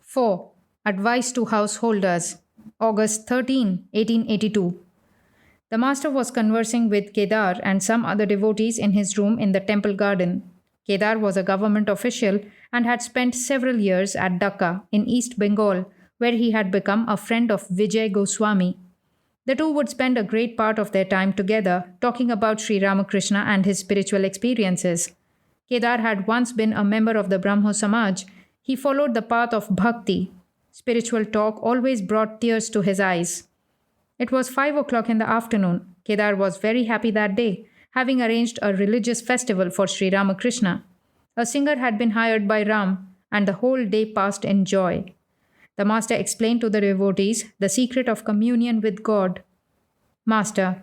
4. Advice to Householders. August 13, 1882. The master was conversing with Kedar and some other devotees in his room in the temple garden. Kedar was a government official and had spent several years at Dhaka in East Bengal, where he had become a friend of Vijay Goswami. The two would spend a great part of their time together talking about Sri Ramakrishna and his spiritual experiences. Kedar had once been a member of the Brahmo Samaj. He followed the path of bhakti. Spiritual talk always brought tears to his eyes. It was 5 o'clock in the afternoon. Kedar was very happy that day, having arranged a religious festival for Sri Ramakrishna. A singer had been hired by Ram, and the whole day passed in joy. The master explained to the devotees the secret of communion with God. Master,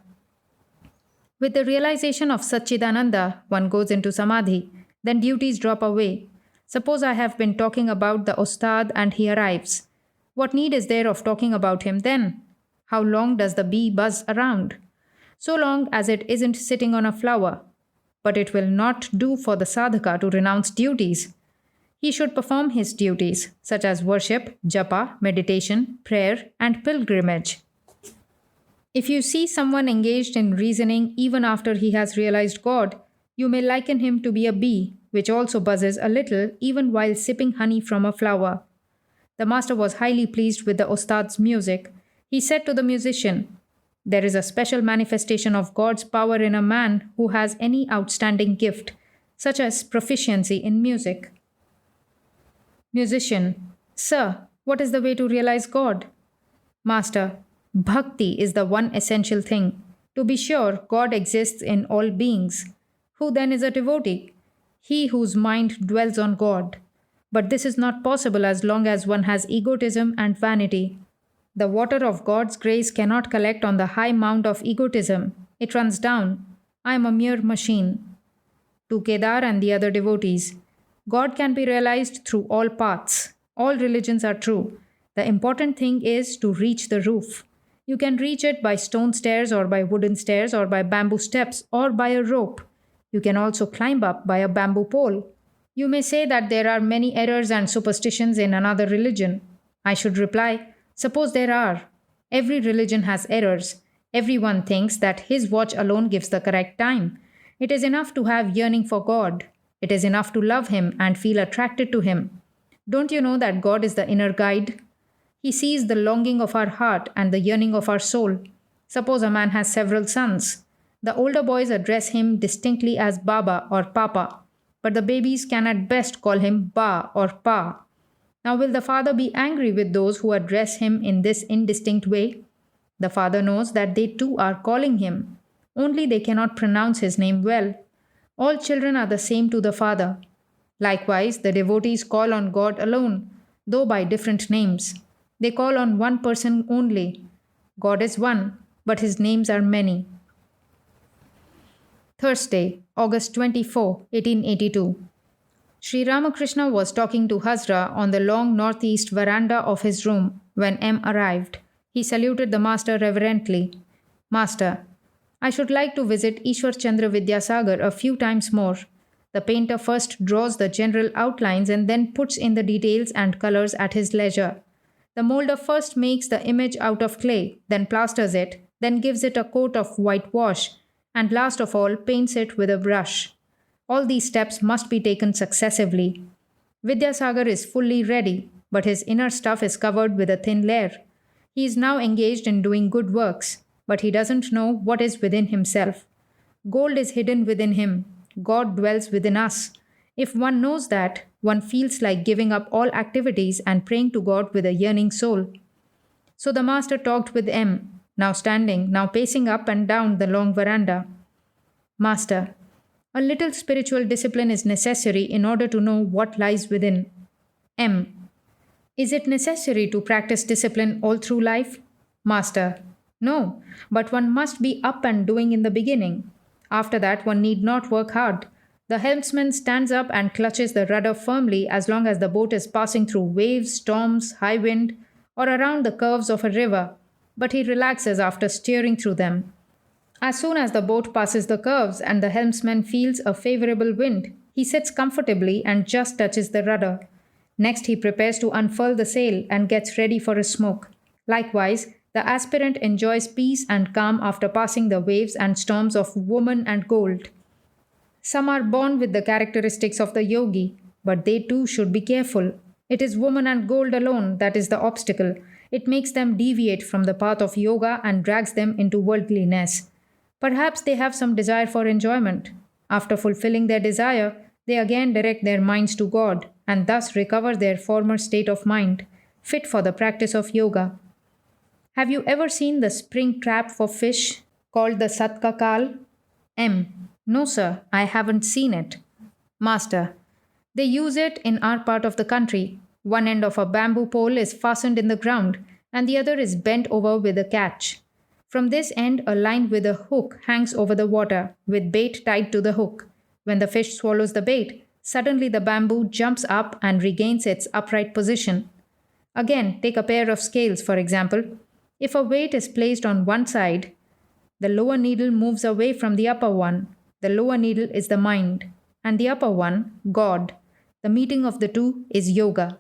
with the realization of Satchidananda, one goes into samadhi, then duties drop away. Suppose I have been talking about the Ustad and he arrives. What need is there of talking about him then? How long does the bee buzz around? So long as it isn't sitting on a flower. But it will not do for the sadhaka to renounce duties. He should perform his duties, such as worship, japa, meditation, prayer, and pilgrimage. If you see someone engaged in reasoning even after he has realized God, you may liken him to be a bee, which also buzzes a little even while sipping honey from a flower. The master was highly pleased with the Ustad's music. He said to the musician, "There is a special manifestation of God's power in a man who has any outstanding gift, such as proficiency in music." Musician, "Sir, what is the way to realize God?" Master, "Bhakti is the one essential thing. To be sure, God exists in all beings. Who then is a devotee? He whose mind dwells on God. But this is not possible as long as one has egotism and vanity. The water of God's grace cannot collect on the high mound of egotism. It runs down. I am a mere machine." To Kedar and the other devotees, God can be realized through all paths. All religions are true. The important thing is to reach the roof. You can reach it by stone stairs or by wooden stairs or by bamboo steps or by a rope. You can also climb up by a bamboo pole. You may say that there are many errors and superstitions in another religion. I should reply, suppose there are. Every religion has errors. Everyone thinks that his watch alone gives the correct time. It is enough to have yearning for God. It is enough to love him and feel attracted to him. Don't you know that God is the inner guide? He sees the longing of our heart and the yearning of our soul. Suppose a man has several sons. The older boys address him distinctly as Baba or Papa, but the babies can at best call him Ba or Pa. Now, will the father be angry with those who address him in this indistinct way? The father knows that they too are calling him, only they cannot pronounce his name well. All children are the same to the father. Likewise, the devotees call on God alone, though by different names. They call on one person only. God is one, but his names are many. Thursday, August 24, 1882. Sri Ramakrishna was talking to Hazra on the long northeast veranda of his room when M arrived. He saluted the master reverently. "Master, I should like to visit Ishwar Chandra Vidyasagar a few times more." The painter first draws the general outlines and then puts in the details and colors at his leisure. The molder first makes the image out of clay, then plasters it, then gives it a coat of whitewash, and last of all paints it with a brush. All these steps must be taken successively. Vidyasagar is fully ready, but his inner stuff is covered with a thin layer. He is now engaged in doing good works, but he doesn't know what is within himself. Gold is hidden within him. God dwells within us. If one knows that, one feels like giving up all activities and praying to God with a yearning soul. So the master talked with M, now standing, now pacing up and down the long veranda. "Master, a little spiritual discipline is necessary in order to know what lies within." M. "Is it necessary to practice discipline all through life?" Master. "No, but one must be up and doing in the beginning. After that, one need not work hard. The helmsman stands up and clutches the rudder firmly as long as the boat is passing through waves, storms, high wind, or around the curves of a river, but he relaxes after steering through them. As soon as the boat passes the curves and the helmsman feels a favorable wind, he sits comfortably and just touches the rudder. Next, he prepares to unfurl the sail and gets ready for a smoke. Likewise, the aspirant enjoys peace and calm after passing the waves and storms of woman and gold. Some are born with the characteristics of the yogi, but they too should be careful. It is woman and gold alone that is the obstacle. It makes them deviate from the path of yoga and drags them into worldliness. Perhaps they have some desire for enjoyment. After fulfilling their desire, they again direct their minds to God and thus recover their former state of mind, fit for the practice of yoga. Have you ever seen the spring trap for fish called the Satkakal? M. No, sir, I haven't seen it. Master. They use it in our part of the country. One end of a bamboo pole is fastened in the ground, and the other is bent over with a catch. From this end, a line with a hook hangs over the water, with bait tied to the hook. When the fish swallows the bait, suddenly the bamboo jumps up and regains its upright position. Again, take a pair of scales, for example. If a weight is placed on one side, the lower needle moves away from the upper one. The lower needle is the mind, and the upper one, God. The meeting of the two is yoga.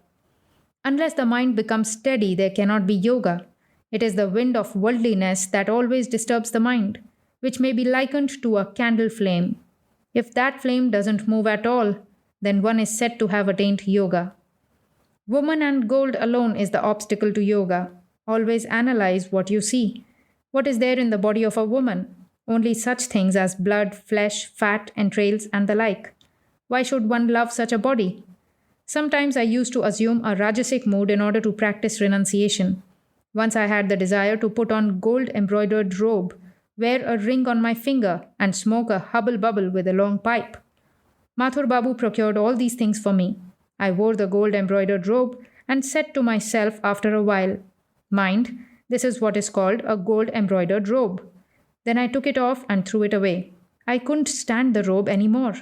Unless the mind becomes steady, there cannot be yoga. It is the wind of worldliness that always disturbs the mind, which may be likened to a candle flame. If that flame doesn't move at all, then one is said to have attained yoga. Woman and gold alone is the obstacle to yoga. Always analyze what you see. What is there in the body of a woman? Only such things as blood, flesh, fat, entrails, and the like. Why should one love such a body? Sometimes I used to assume a Rajasic mood in order to practice renunciation. Once I had the desire to put on gold embroidered robe, wear a ring on my finger, and smoke a hubble bubble with a long pipe. Mathur Babu procured all these things for me. I wore the gold embroidered robe and said to myself after a while, "Mind, this is what is called a gold embroidered robe." Then I took it off and threw it away. I couldn't stand the robe any more.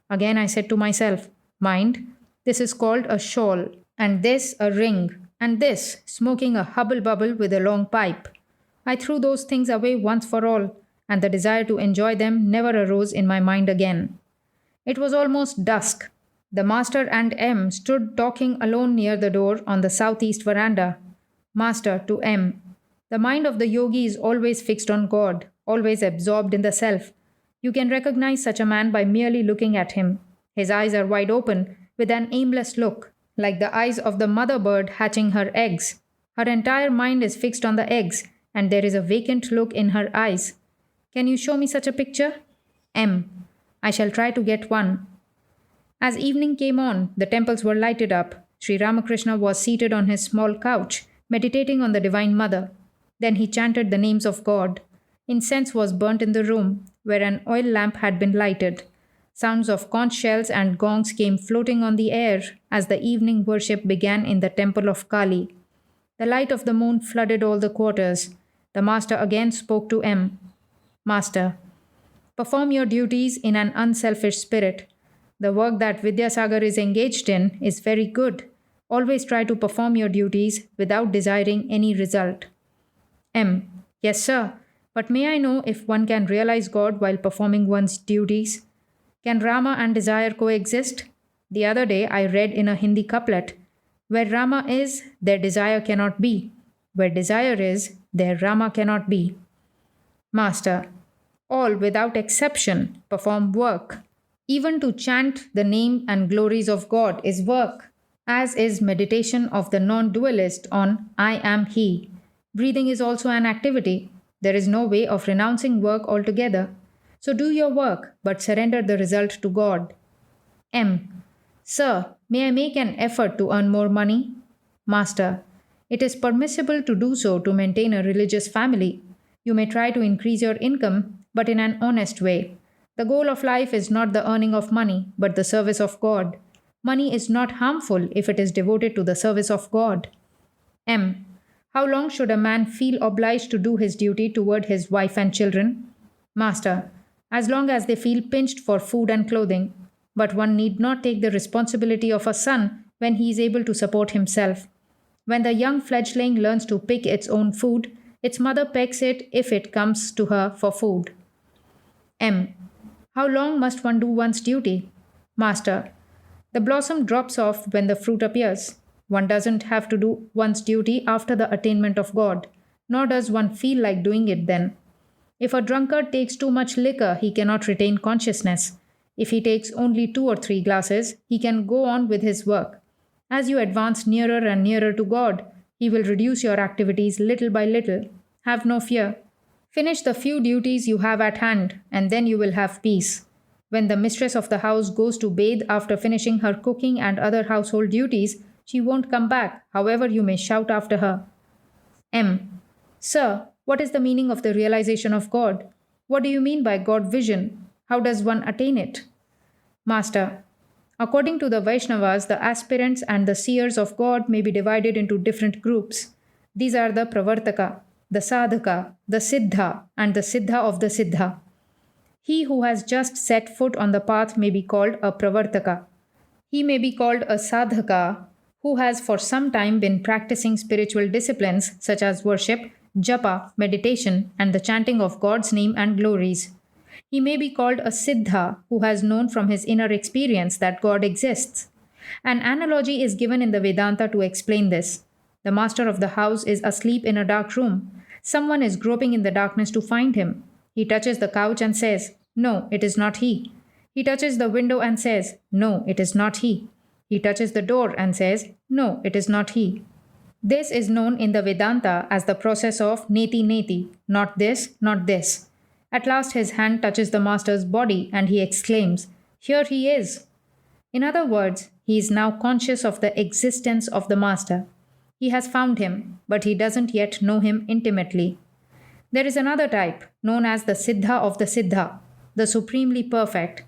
Again I said to myself, "Mind, this is called a shawl, and this a ring, and this smoking a hubble bubble with a long pipe." I threw those things away once for all, and the desire to enjoy them never arose in my mind again. It was almost dusk. The master and M stood talking alone near the door on the southeast veranda. Master to M. The mind of the yogi is always fixed on God, always absorbed in the self. You can recognize such a man by merely looking at him. His eyes are wide open, with an aimless look, like the eyes of the mother bird hatching her eggs. Her entire mind is fixed on the eggs, and there is a vacant look in her eyes. Can you show me such a picture? M. I shall try to get one. As evening came on, the temples were lighted up. Sri Ramakrishna was seated on his small couch, meditating on the Divine Mother. Then he chanted the names of God. Incense was burnt in the room, where an oil lamp had been lighted. Sounds of conch shells and gongs came floating on the air as the evening worship began in the temple of Kali. The light of the moon flooded all the quarters. The master again spoke to M. Master, perform your duties in an unselfish spirit. The work that Vidyasagar is engaged in is very good. Always try to perform your duties without desiring any result. M. Yes, sir. But may I know if one can realize God while performing one's duties? Can Rama and desire coexist? The other day I read in a Hindi couplet, "Where Rama is, there desire cannot be. Where desire is, there Rama cannot be." Master, all without exception perform work. Even to chant the name and glories of God is work, as is meditation of the non-dualist on I am He. Breathing is also an activity. There is no way of renouncing work altogether. So do your work, but surrender the result to God. M. Sir, may I make an effort to earn more money? Master, it is permissible to do so to maintain a religious family. You may try to increase your income, but in an honest way. The goal of life is not the earning of money, but the service of God. Money is not harmful if it is devoted to the service of God. M. How long should a man feel obliged to do his duty toward his wife and children? Master, as long as they feel pinched for food and clothing. But one need not take the responsibility of a son when he is able to support himself. When the young fledgling learns to pick its own food, its mother pecks it if it comes to her for food. M. How long must one do one's duty? Master, The blossom drops off when the fruit appears. One doesn't have to do one's duty after the attainment of God, nor does one feel like doing it then. If a drunkard takes too much liquor, he cannot retain consciousness. If he takes only 2 or 3 glasses, he can go on with his work. As you advance nearer and nearer to God, He will reduce your activities little by little. Have no fear. Finish the few duties you have at hand, and then you will have peace. When the mistress of the house goes to bathe after finishing her cooking and other household duties, she won't come back, however, you may shout after her. M. Sir, what is the meaning of the realization of God? What do you mean by God vision? How does one attain it? Master. According to the Vaishnavas, the aspirants and the seers of God may be divided into different groups. These are the Pravartaka, the Sadhaka, the Siddha, and the Siddha of the Siddha. He who has just set foot on the path may be called a Pravartaka. He may be called a Sadhaka who has for some time been practicing spiritual disciplines such as worship, japa, meditation, and the chanting of God's name and glories. He may be called a Siddha who has known from his inner experience that God exists. An analogy is given in the Vedanta to explain this. The master of the house is asleep in a dark room. Someone is groping in the darkness to find him. He touches the couch and says, "No, it is not he." He touches the window and says, "No, it is not he." He touches the door and says, "No, it is not he." This is known in the Vedanta as the process of neti neti, not this, not this. At last his hand touches the master's body and he exclaims, "Here he is." In other words, he is now conscious of the existence of the master. He has found him, but he doesn't yet know him intimately. There is another type, known as the Siddha of the Siddha, the supremely perfect.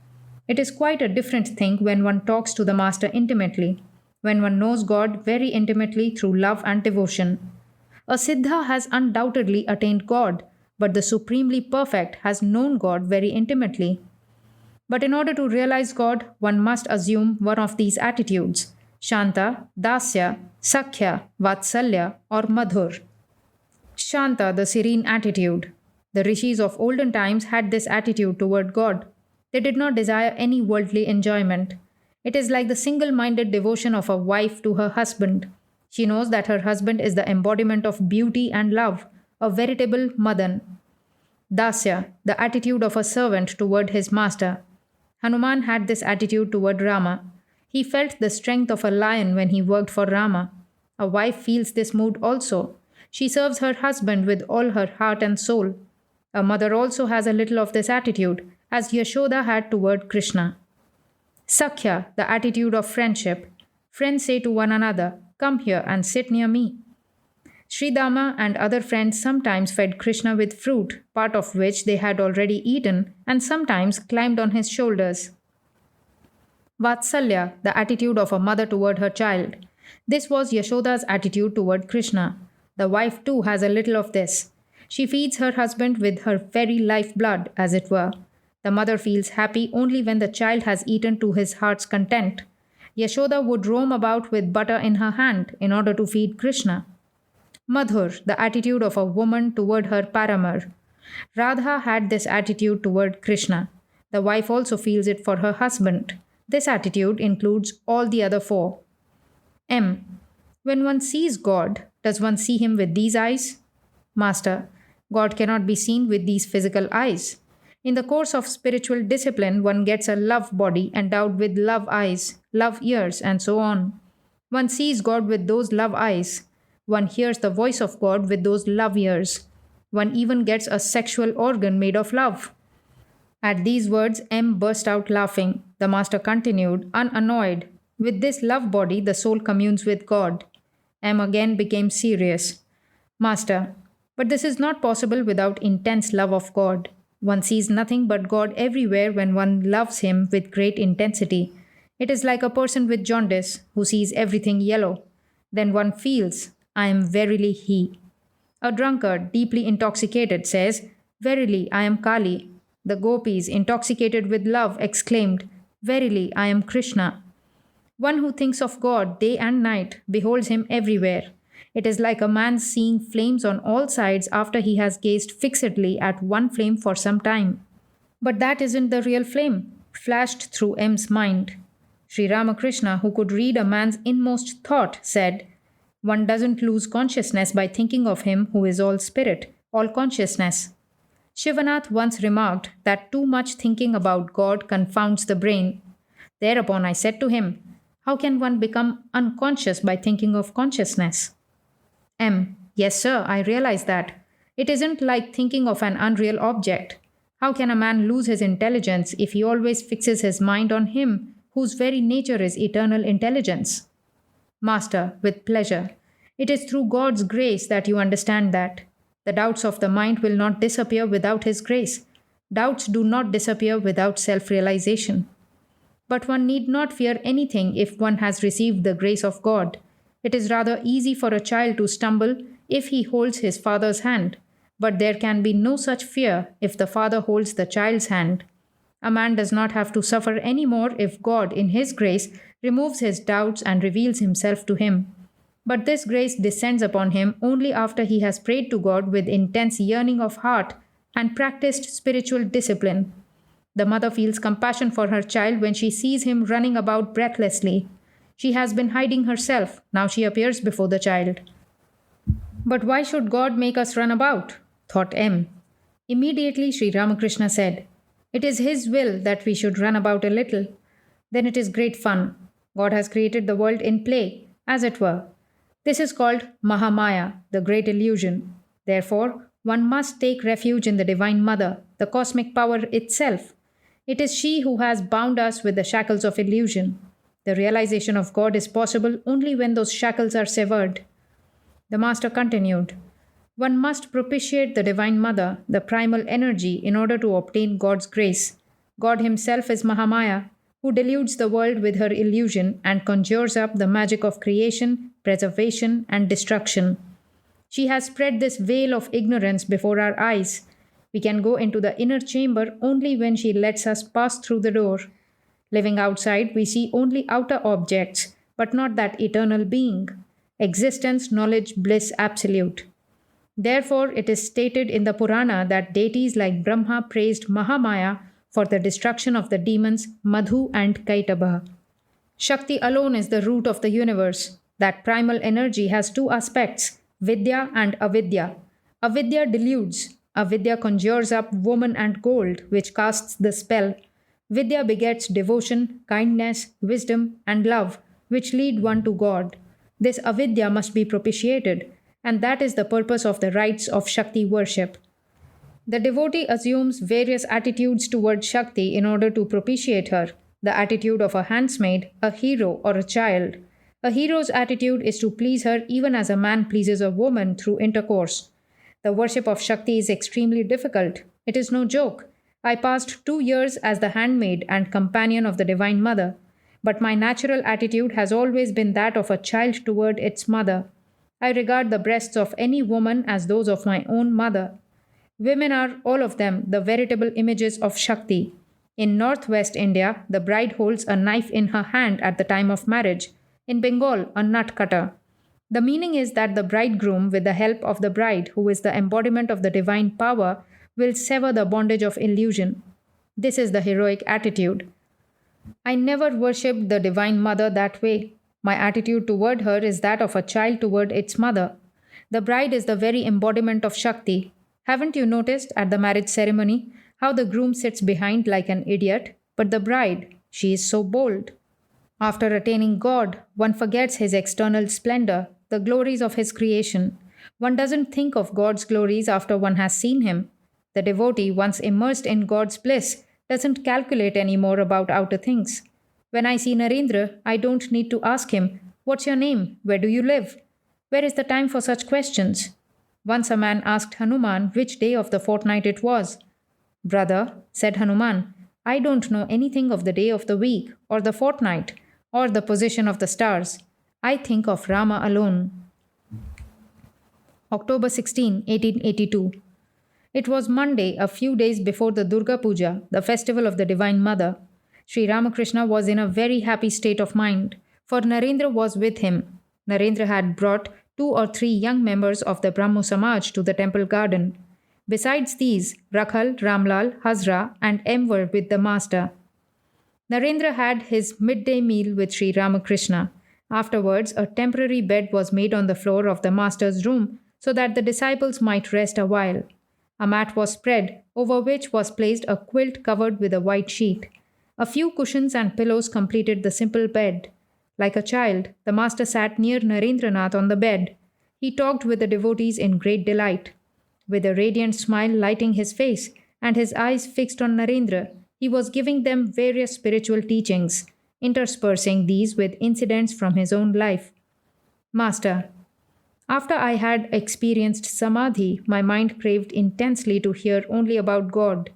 It is quite a different thing when one talks to the master intimately, when one knows God very intimately through love and devotion. A Siddha has undoubtedly attained God, but the supremely perfect has known God very intimately. But in order to realize God, one must assume one of these attitudes: Shanta, Dasya, Sakhya, Vatsalya, or Madhur. Shanta, the serene attitude. The rishis of olden times had this attitude toward God. They did not desire any worldly enjoyment. It is like the single minded devotion of a wife to her husband. She knows that her husband is the embodiment of beauty and love, a veritable madan. Dasya, the attitude of a servant toward his master. Hanuman had this attitude toward Rama. He felt the strength of a lion when he worked for Rama. A wife feels this mood also. She serves her husband with all her heart and soul. A mother also has a little of this attitude, as Yashoda had toward Krishna. Sakhya, the attitude of friendship. Friends say to one another, "Come here and sit near me." Sridama and other friends sometimes fed Krishna with fruit, part of which they had already eaten, and sometimes climbed on his shoulders. Vatsalya, the attitude of a mother toward her child. This was Yashoda's attitude toward Krishna. The wife too has a little of this. She feeds her husband with her very lifeblood, as it were. The mother feels happy only when the child has eaten to his heart's content. Yashoda would roam about with butter in her hand in order to feed Krishna. Madhur, the attitude of a woman toward her paramar. Radha had this attitude toward Krishna. The wife also feels it for her husband. This attitude includes all the other four. M. When one sees God, does one see him with these eyes? Master, God cannot be seen with these physical eyes. In the course of spiritual discipline, one gets a love body endowed with love eyes, love ears, and so on. One sees God with those love eyes. One hears the voice of God with those love ears. One even gets a sexual organ made of love. At these words, M burst out laughing. The master continued, unannoyed. With this love body, the soul communes with God. M again became serious. Master, but this is not possible without intense love of God. One sees nothing but God everywhere when one loves Him with great intensity. It is like a person with jaundice who sees everything yellow. Then one feels, "I am verily He." A drunkard, deeply intoxicated, says, "Verily, I am Kali." The gopis, intoxicated with love, exclaimed, "Verily, I am Krishna." One who thinks of God day and night beholds Him everywhere. It is like a man seeing flames on all sides after he has gazed fixedly at one flame for some time. But that isn't the real flame, flashed through M's mind. Sri Ramakrishna, who could read a man's inmost thought, said, "One doesn't lose consciousness by thinking of him who is all spirit, all consciousness." Shivanath once remarked that too much thinking about God confounds the brain. Thereupon I said to him, "How can one become unconscious by thinking of consciousness?" M. Yes, sir, I realize that. It isn't like thinking of an unreal object. How can a man lose his intelligence if he always fixes his mind on him whose very nature is eternal intelligence? Master, with pleasure. It is through God's grace that you understand that. The doubts of the mind will not disappear without His grace. Doubts do not disappear without self realization. But one need not fear anything if one has received the grace of God. It is rather easy for a child to stumble if he holds his father's hand, but there can be no such fear if the father holds the child's hand. A man does not have to suffer any more if God, in His grace, removes his doubts and reveals Himself to him. But this grace descends upon him only after he has prayed to God with intense yearning of heart and practiced spiritual discipline. The mother feels compassion for her child when she sees him running about breathlessly. She has been hiding herself, now she appears before the child. But why should God make us run about? Thought M. Immediately Sri Ramakrishna said, "It is His will that we should run about a little. Then it is great fun. God has created the world in play, as it were. This is called Mahamaya, the great illusion. Therefore, one must take refuge in the Divine Mother, the cosmic power itself. It is she who has bound us with the shackles of illusion. The realization of God is possible only when those shackles are severed." The Master continued, "One must propitiate the Divine Mother, the primal energy, in order to obtain God's grace. God Himself is Mahamaya, who deludes the world with her illusion and conjures up the magic of creation, preservation, and destruction. She has spread this veil of ignorance before our eyes. We can go into the inner chamber only when she lets us pass through the door. Living outside, we see only outer objects, but not that eternal being. Existence, knowledge, bliss absolute. Therefore, it is stated in the Purana that deities like Brahma praised Mahamaya for the destruction of the demons Madhu and Kaitaba. Shakti alone is the root of the universe. That primal energy has two aspects, Vidya and Avidya. Avidya deludes. Avidya conjures up woman and gold, which casts the spell. Vidya begets devotion, kindness, wisdom, and love, which lead one to God. This avidya must be propitiated, and that is the purpose of the rites of Shakti worship. The devotee assumes various attitudes toward Shakti in order to propitiate her. The attitude of a handsmaid, a hero, or a child. A hero's attitude is to please her even as a man pleases a woman through intercourse. The worship of Shakti is extremely difficult. It is no joke. I passed 2 years as the handmaid and companion of the Divine Mother, but my natural attitude has always been that of a child toward its mother. I regard the breasts of any woman as those of my own mother. Women are, all of them, the veritable images of Shakti. In northwest India, the bride holds a knife in her hand at the time of marriage. In Bengal, a nut cutter. The meaning is that the bridegroom, with the help of the bride, who is the embodiment of the divine power, will sever the bondage of illusion. This is the heroic attitude. I never worshipped the Divine Mother that way. My attitude toward her is that of a child toward its mother. The bride is the very embodiment of Shakti. Haven't you noticed at the marriage ceremony how the groom sits behind like an idiot? But the bride, she is so bold. After attaining God, one forgets his external splendor, the glories of his creation. One doesn't think of God's glories after one has seen Him. The devotee, once immersed in God's bliss, doesn't calculate any more about outer things. When I see Narendra, I don't need to ask him, "What's your name? Where do you live?" Where is the time for such questions? Once a man asked Hanuman which day of the fortnight it was. "Brother," said Hanuman, "I don't know anything of the day of the week, or the fortnight, or the position of the stars. I think of Rama alone." October 16, 1882. It was Monday, a few days before the Durga Puja, the festival of the Divine Mother. Sri Ramakrishna was in a very happy state of mind, for Narendra was with him. Narendra had brought 2 or 3 young members of the Brahmo Samaj to the temple garden. Besides these, Rakhal, Ramlal, Hazra, and M were with the master. Narendra had his midday meal with Sri Ramakrishna. Afterwards, a temporary bed was made on the floor of the master's room so that the disciples might rest a while. A mat was spread, over which was placed a quilt covered with a white sheet. A few cushions and pillows completed the simple bed. Like a child, the master sat near Narendranath on the bed. He talked with the devotees in great delight. With a radiant smile lighting his face and his eyes fixed on Narendra, he was giving them various spiritual teachings, interspersing these with incidents from his own life. Master, after I had experienced samadhi, my mind craved intensely to hear only about God.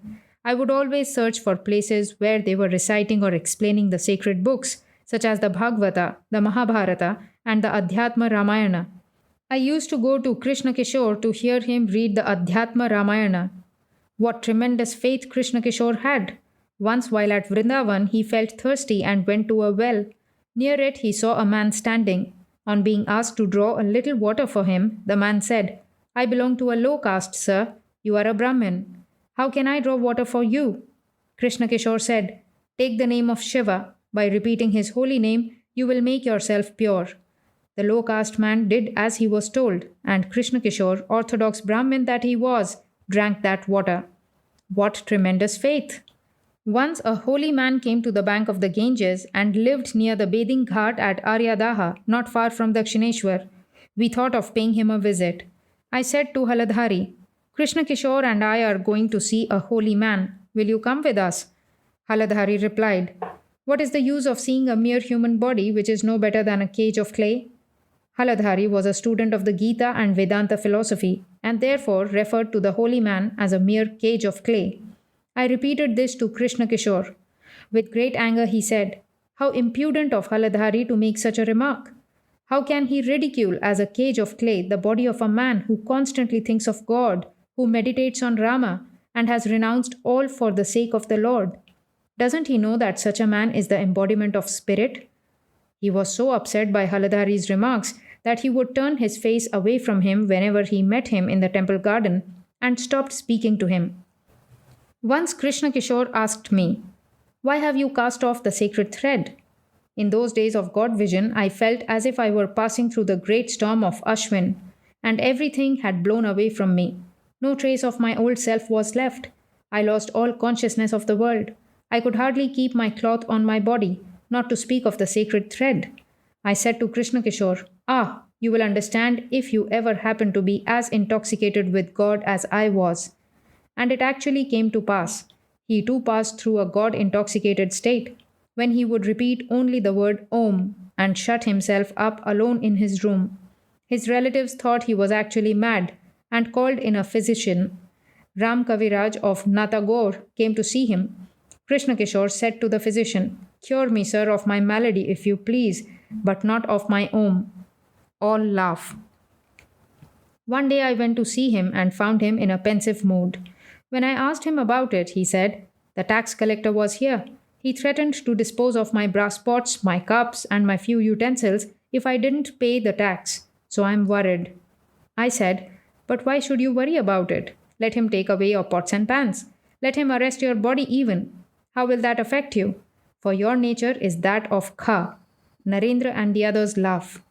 I would always search for places where they were reciting or explaining the sacred books, such as the Bhagavata, the Mahabharata, and the Adhyatma Ramayana. I used to go to Krishna Kishore to hear him read the Adhyatma Ramayana. What tremendous faith Krishna Kishore had! Once, while at Vrindavan, he felt thirsty and went to a well. Near it, he saw a man standing. On being asked to draw a little water for him, the man said, I belong to a low caste, sir. You are a Brahmin. How can I draw water for you? Krishna Kishore said, Take the name of Shiva. By repeating his holy name, you will make yourself pure. The low caste man did as he was told, and Krishna Kishore, orthodox Brahmin that he was, drank that water. What tremendous faith! Once a holy man came to the bank of the Ganges and lived near the bathing ghat at Aryadaha, not far from Dakshineshwar. We thought of paying him a visit. I said to Haladhari, Krishna Kishore and I are going to see a holy man. Will you come with us? Haladhari replied, What is the use of seeing a mere human body which is no better than a cage of clay? Haladhari was a student of the Gita and Vedanta philosophy, and therefore referred to the holy man as a mere cage of clay. I repeated this to Krishna Kishore. With great anger, he said, How impudent of Haladhari to make such a remark! How can he ridicule as a cage of clay the body of a man who constantly thinks of God, who meditates on Rama, and has renounced all for the sake of the Lord? Doesn't he know that such a man is the embodiment of spirit? He was so upset by Haladhari's remarks that he would turn his face away from him whenever he met him in the temple garden and stopped speaking to him. Once Krishna Kishore asked me, Why have you cast off the sacred thread? In those days of God vision, I felt as if I were passing through the great storm of Ashwin, and everything had blown away from me. No trace of my old self was left. I lost all consciousness of the world. I could hardly keep my cloth on my body, not to speak of the sacred thread. I said to Krishna Kishore, you will understand if you ever happen to be as intoxicated with God as I was. And it actually came to pass. He too passed through a God-intoxicated state, when he would repeat only the word Om and shut himself up alone in his room. His relatives thought he was actually mad and called in a physician. Ram Kaviraj of Natagore came to see him. Krishna Kishore said to the physician, Cure me, sir, of my malady if you please, but not of my Om. All laugh. One day I went to see him and found him in a pensive mood. When I asked him about it, he said, The tax collector was here. He threatened to dispose of my brass pots, my cups, and my few utensils if I didn't pay the tax. So I'm worried. I said, But why should you worry about it? Let him take away your pots and pans. Let him arrest your body even. How will that affect you? For your nature is that of Kha. Narendra and the others laugh.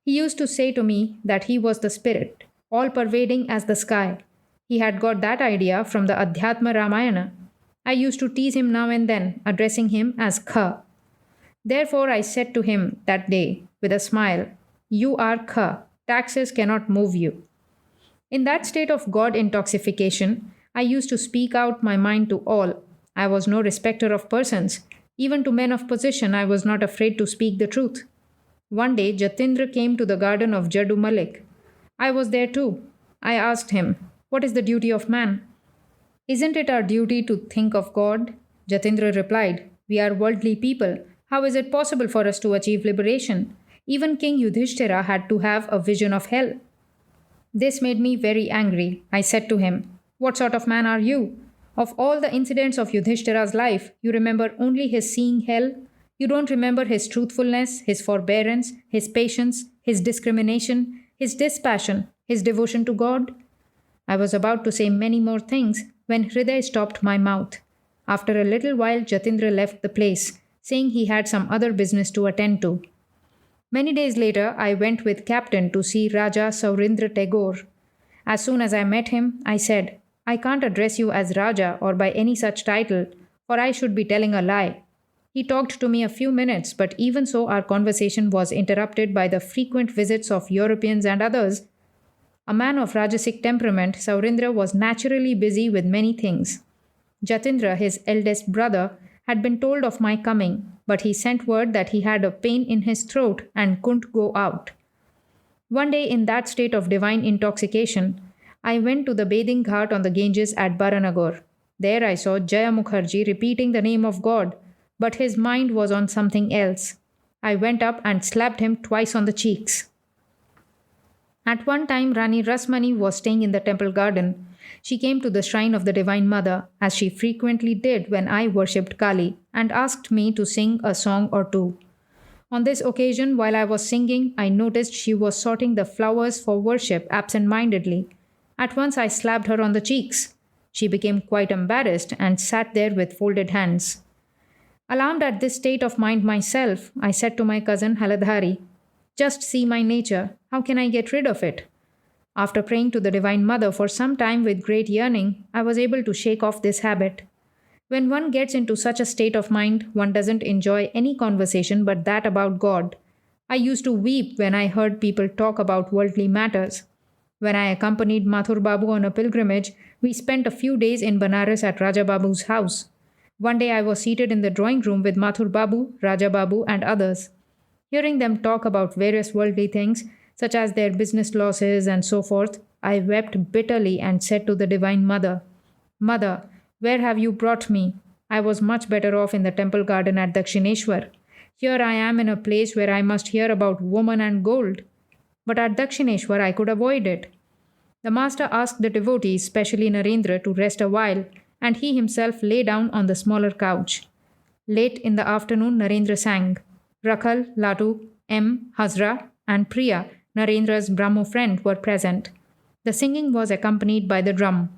He used to say to me that he was the spirit, all-pervading as the sky. He had got that idea from the Adhyatma Ramayana. I used to tease him now and then, addressing him as Kha. Therefore I said to him that day, with a smile, You are Kha. Taxes cannot move you. In that state of God intoxication, I used to speak out my mind to all. I was no respecter of persons. Even to men of position, I was not afraid to speak the truth. One day, Jatindra came to the garden of Jadu Malik. I was there too. I asked him, What is the duty of man? Isn't it our duty to think of God? Jatindra replied, We are worldly people. How is it possible for us to achieve liberation? Even King Yudhishthira had to have a vision of hell. This made me very angry. I said to him, What sort of man are you? Of all the incidents of Yudhishthira's life, you remember only his seeing hell? You don't remember his truthfulness, his forbearance, his patience, his discrimination, his dispassion, his devotion to God? I was about to say many more things when Hriday stopped my mouth. After a little while, Jatindra left the place, saying he had some other business to attend to. Many days later, I went with Captain to see Raja Saurindra Tagore. As soon as I met him, I said, I can't address you as Raja or by any such title, for I should be telling a lie. He talked to me a few minutes, but even so, our conversation was interrupted by the frequent visits of Europeans and others. A man of Rajasic temperament, Saurindra was naturally busy with many things. Jatindra, his eldest brother, had been told of my coming, but he sent word that he had a pain in his throat and couldn't go out. One day, in that state of divine intoxication, I went to the bathing ghat on the Ganges at Baranagar. There I saw Jaya Mukherjee repeating the name of God, but his mind was on something else. I went up and slapped him twice on the cheeks. At one time, Rani Rasmani was staying in the temple garden. She came to the shrine of the Divine Mother, as she frequently did when I worshipped Kali, and asked me to sing a song or two. On this occasion, while I was singing, I noticed she was sorting the flowers for worship absent mindedly. At once I slapped her on the cheeks. She became quite embarrassed and sat there with folded hands. Alarmed at this state of mind myself, I said to my cousin Haladhari, just see my nature, how can I get rid of it? After praying to the Divine Mother for some time with great yearning, I was able to shake off this habit. When one gets into such a state of mind, one doesn't enjoy any conversation but that about God. I used to weep when I heard people talk about worldly matters. When I accompanied Mathur Babu on a pilgrimage, we spent a few days in Banaras at Raja Babu's house. One day I was seated in the drawing room with Mathur Babu, Raja Babu, and others. Hearing them talk about various worldly things, such as their business losses and so forth, I wept bitterly and said to the Divine Mother, Mother, where have you brought me? I was much better off in the temple garden at Dakshineshwar. Here I am in a place where I must hear about woman and gold. But at Dakshineshwar I could avoid it. The master asked the devotees, especially Narendra, to rest a while, and he himself lay down on the smaller couch. Late in the afternoon, Narendra sang. Rakhal, Latu, M. Hazra, and Priya, Narendra's Brahmo friend, were present. The singing was accompanied by the drum.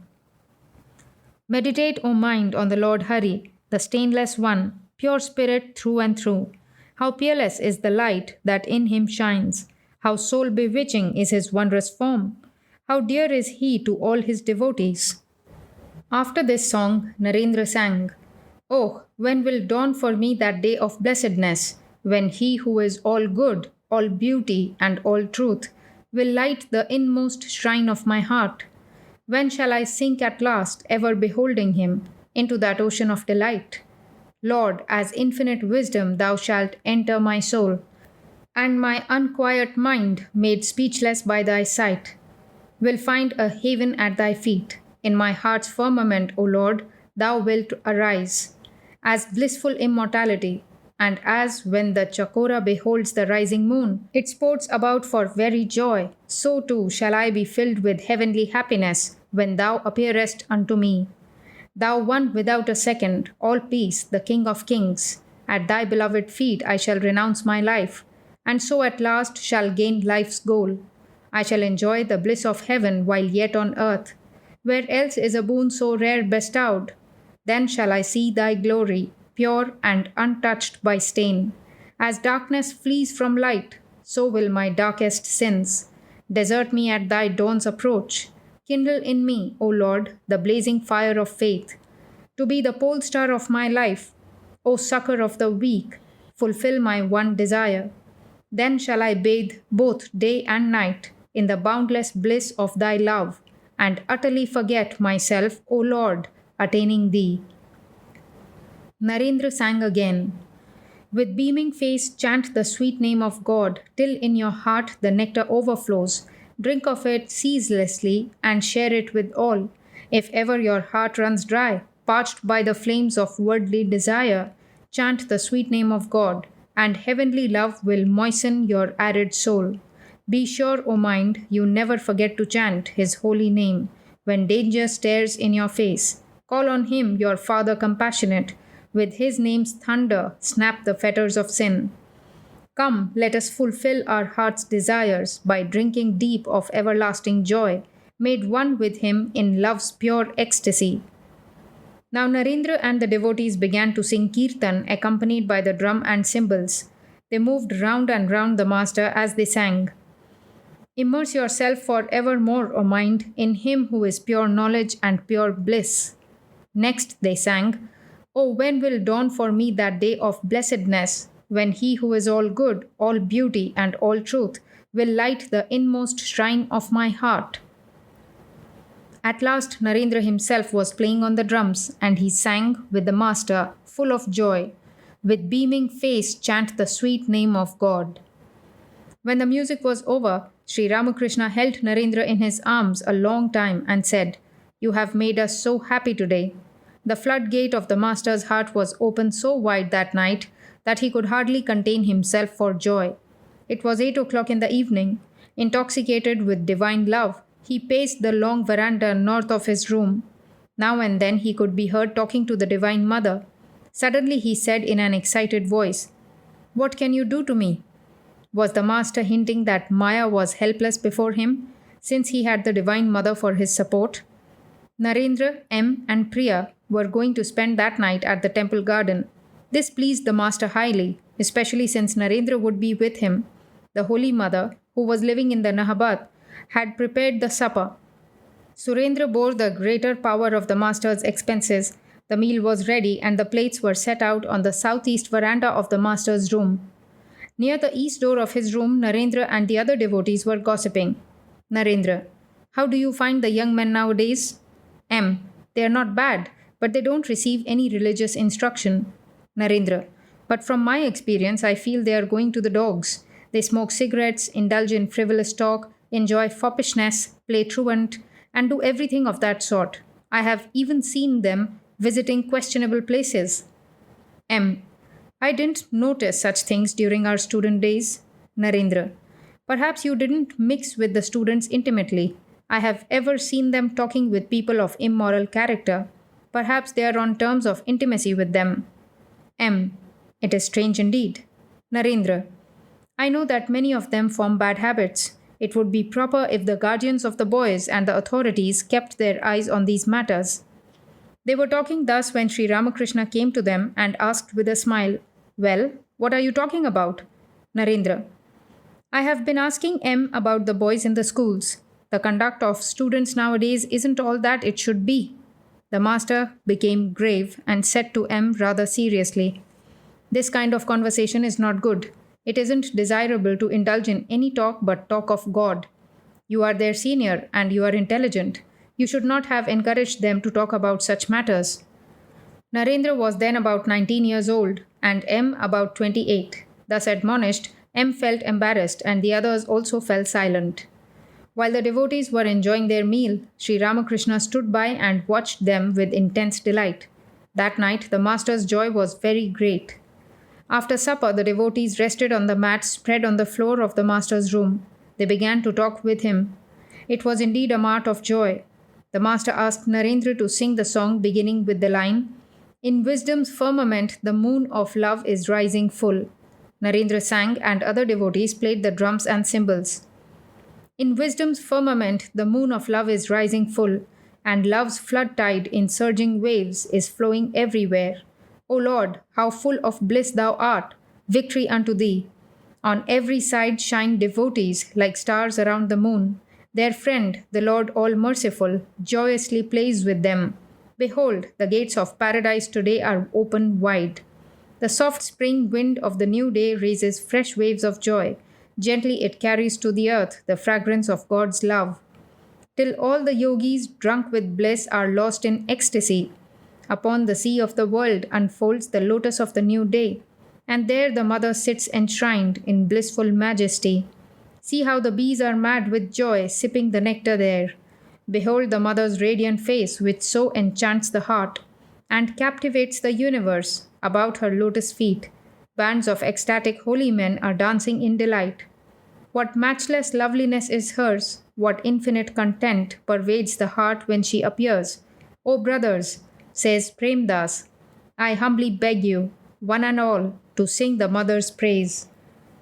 Meditate, O mind, on the Lord Hari, the stainless one, pure spirit through and through. How peerless is the light that in him shines. How soul bewitching is his wondrous form. How dear is he to all his devotees. After this song, Narendra sang, Oh, when will dawn for me that day of blessedness, when he who is all good, all beauty, and all truth, will light the inmost shrine of my heart? When shall I sink at last, ever beholding him, into that ocean of delight? Lord, as infinite wisdom thou shalt enter my soul, and my unquiet mind, made speechless by thy sight, will find a haven at thy feet. In my heart's firmament, O Lord, thou wilt arise, as blissful immortality, and as when the chakora beholds the rising moon, it sports about for very joy, so too shall I be filled with heavenly happiness when thou appearest unto me. Thou one without a second, all peace, the King of kings, at thy beloved feet I shall renounce my life, and so at last shall gain life's goal. I shall enjoy the bliss of heaven while yet on earth. Where else is a boon so rare bestowed? Then shall I see thy glory, pure and untouched by stain. As darkness flees from light, so will my darkest sins desert me at thy dawn's approach. Kindle in me, O Lord, the blazing fire of faith, to be the pole star of my life. O succor of the weak, fulfill my one desire. Then shall I bathe both day and night in the boundless bliss of thy love, and utterly forget myself, O Lord, attaining thee. Narendra sang again. With beaming face chant the sweet name of God, till in your heart the nectar overflows. Drink of it ceaselessly and share it with all. If ever your heart runs dry, parched by the flames of worldly desire, chant the sweet name of God, and heavenly love will moisten your arid soul. Be sure, O mind, you never forget to chant his holy name. When danger stares in your face, call on him, your Father compassionate. With his name's thunder, snap the fetters of sin. Come, let us fulfill our heart's desires by drinking deep of everlasting joy, made one with him in love's pure ecstasy. Now Narendra and the devotees began to sing kirtan accompanied by the drum and cymbals. They moved round and round the master as they sang. Immerse yourself for evermore, O mind, in him who is pure knowledge and pure bliss. Next they sang, Oh, when will dawn for me that day of blessedness, when he who is all good, all beauty, and all truth will light the inmost shrine of my heart? At last, Narendra himself was playing on the drums, and he sang with the master, full of joy, with beaming face chant the sweet name of God. When the music was over, Sri Ramakrishna held Narendra in his arms a long time and said, You have made us so happy today. The floodgate of the master's heart was opened so wide that night that he could hardly contain himself for joy. It was 8 o'clock in the evening. Intoxicated with divine love, he paced the long veranda north of his room. Now and then he could be heard talking to the Divine Mother. Suddenly he said in an excited voice, What can you do to me? Was the master hinting that Maya was helpless before him, since he had the Divine Mother for his support? Narendra, M, and Priya were going to spend that night at the temple garden. This pleased the master highly, especially since Narendra would be with him. The Holy Mother, who was living in the Nahabat, had prepared the supper. Surendra bore the greater power of the master's expenses. The meal was ready and the plates were set out on the southeast veranda of the master's room. Near the east door of his room, Narendra and the other devotees were gossiping. Narendra, how do you find the young men nowadays? M. They are not bad, but they don't receive any religious instruction. Narendra, but from my experience, I feel they are going to the dogs. They smoke cigarettes, indulge in frivolous talk, enjoy foppishness, play truant, and do everything of that sort. I have even seen them visiting questionable places. M. I didn't notice such things during our student days. Narendra. Perhaps you didn't mix with the students intimately. I have ever seen them talking with people of immoral character. Perhaps they are on terms of intimacy with them. M. It is strange indeed. Narendra. I know that many of them form bad habits. It would be proper if the guardians of the boys and the authorities kept their eyes on these matters. They were talking thus when Sri Ramakrishna came to them and asked with a smile, Well, what are you talking about? Narendra. I have been asking M about the boys in the schools. The conduct of students nowadays isn't all that it should be. The master became grave and said to M rather seriously, This kind of conversation is not good. It isn't desirable to indulge in any talk but talk of God. You are their senior and you are intelligent. You should not have encouraged them to talk about such matters. Narendra was then about 19 years old and M about 28. Thus admonished, M felt embarrassed and the others also fell silent. While the devotees were enjoying their meal, Sri Ramakrishna stood by and watched them with intense delight. That night, the master's joy was very great. After supper, the devotees rested on the mats spread on the floor of the master's room. They began to talk with him. It was indeed a mart of joy. The master asked Narendra to sing the song beginning with the line, In wisdom's firmament, the moon of love is rising full. Narendra sang and other devotees played the drums and cymbals. In wisdom's firmament, the moon of love is rising full, and love's flood tide in surging waves is flowing everywhere. O Lord, how full of bliss thou art! Victory unto thee! On every side shine devotees like stars around the moon. Their friend, the Lord all-merciful, joyously plays with them. Behold, the gates of paradise today are open wide. The soft spring wind of the new day raises fresh waves of joy. Gently it carries to the earth the fragrance of God's love. Till all the yogis drunk with bliss are lost in ecstasy. Upon the sea of the world unfolds the lotus of the new day, and there the mother sits enshrined in blissful majesty. See how the bees are mad with joy, sipping the nectar there. Behold the mother's radiant face, which so enchants the heart and captivates the universe. About her lotus feet, bands of ecstatic holy men are dancing in delight. What matchless loveliness is hers, what infinite content pervades the heart when she appears. O brothers, says Premdas, I humbly beg you, one and all, to sing the mother's praise.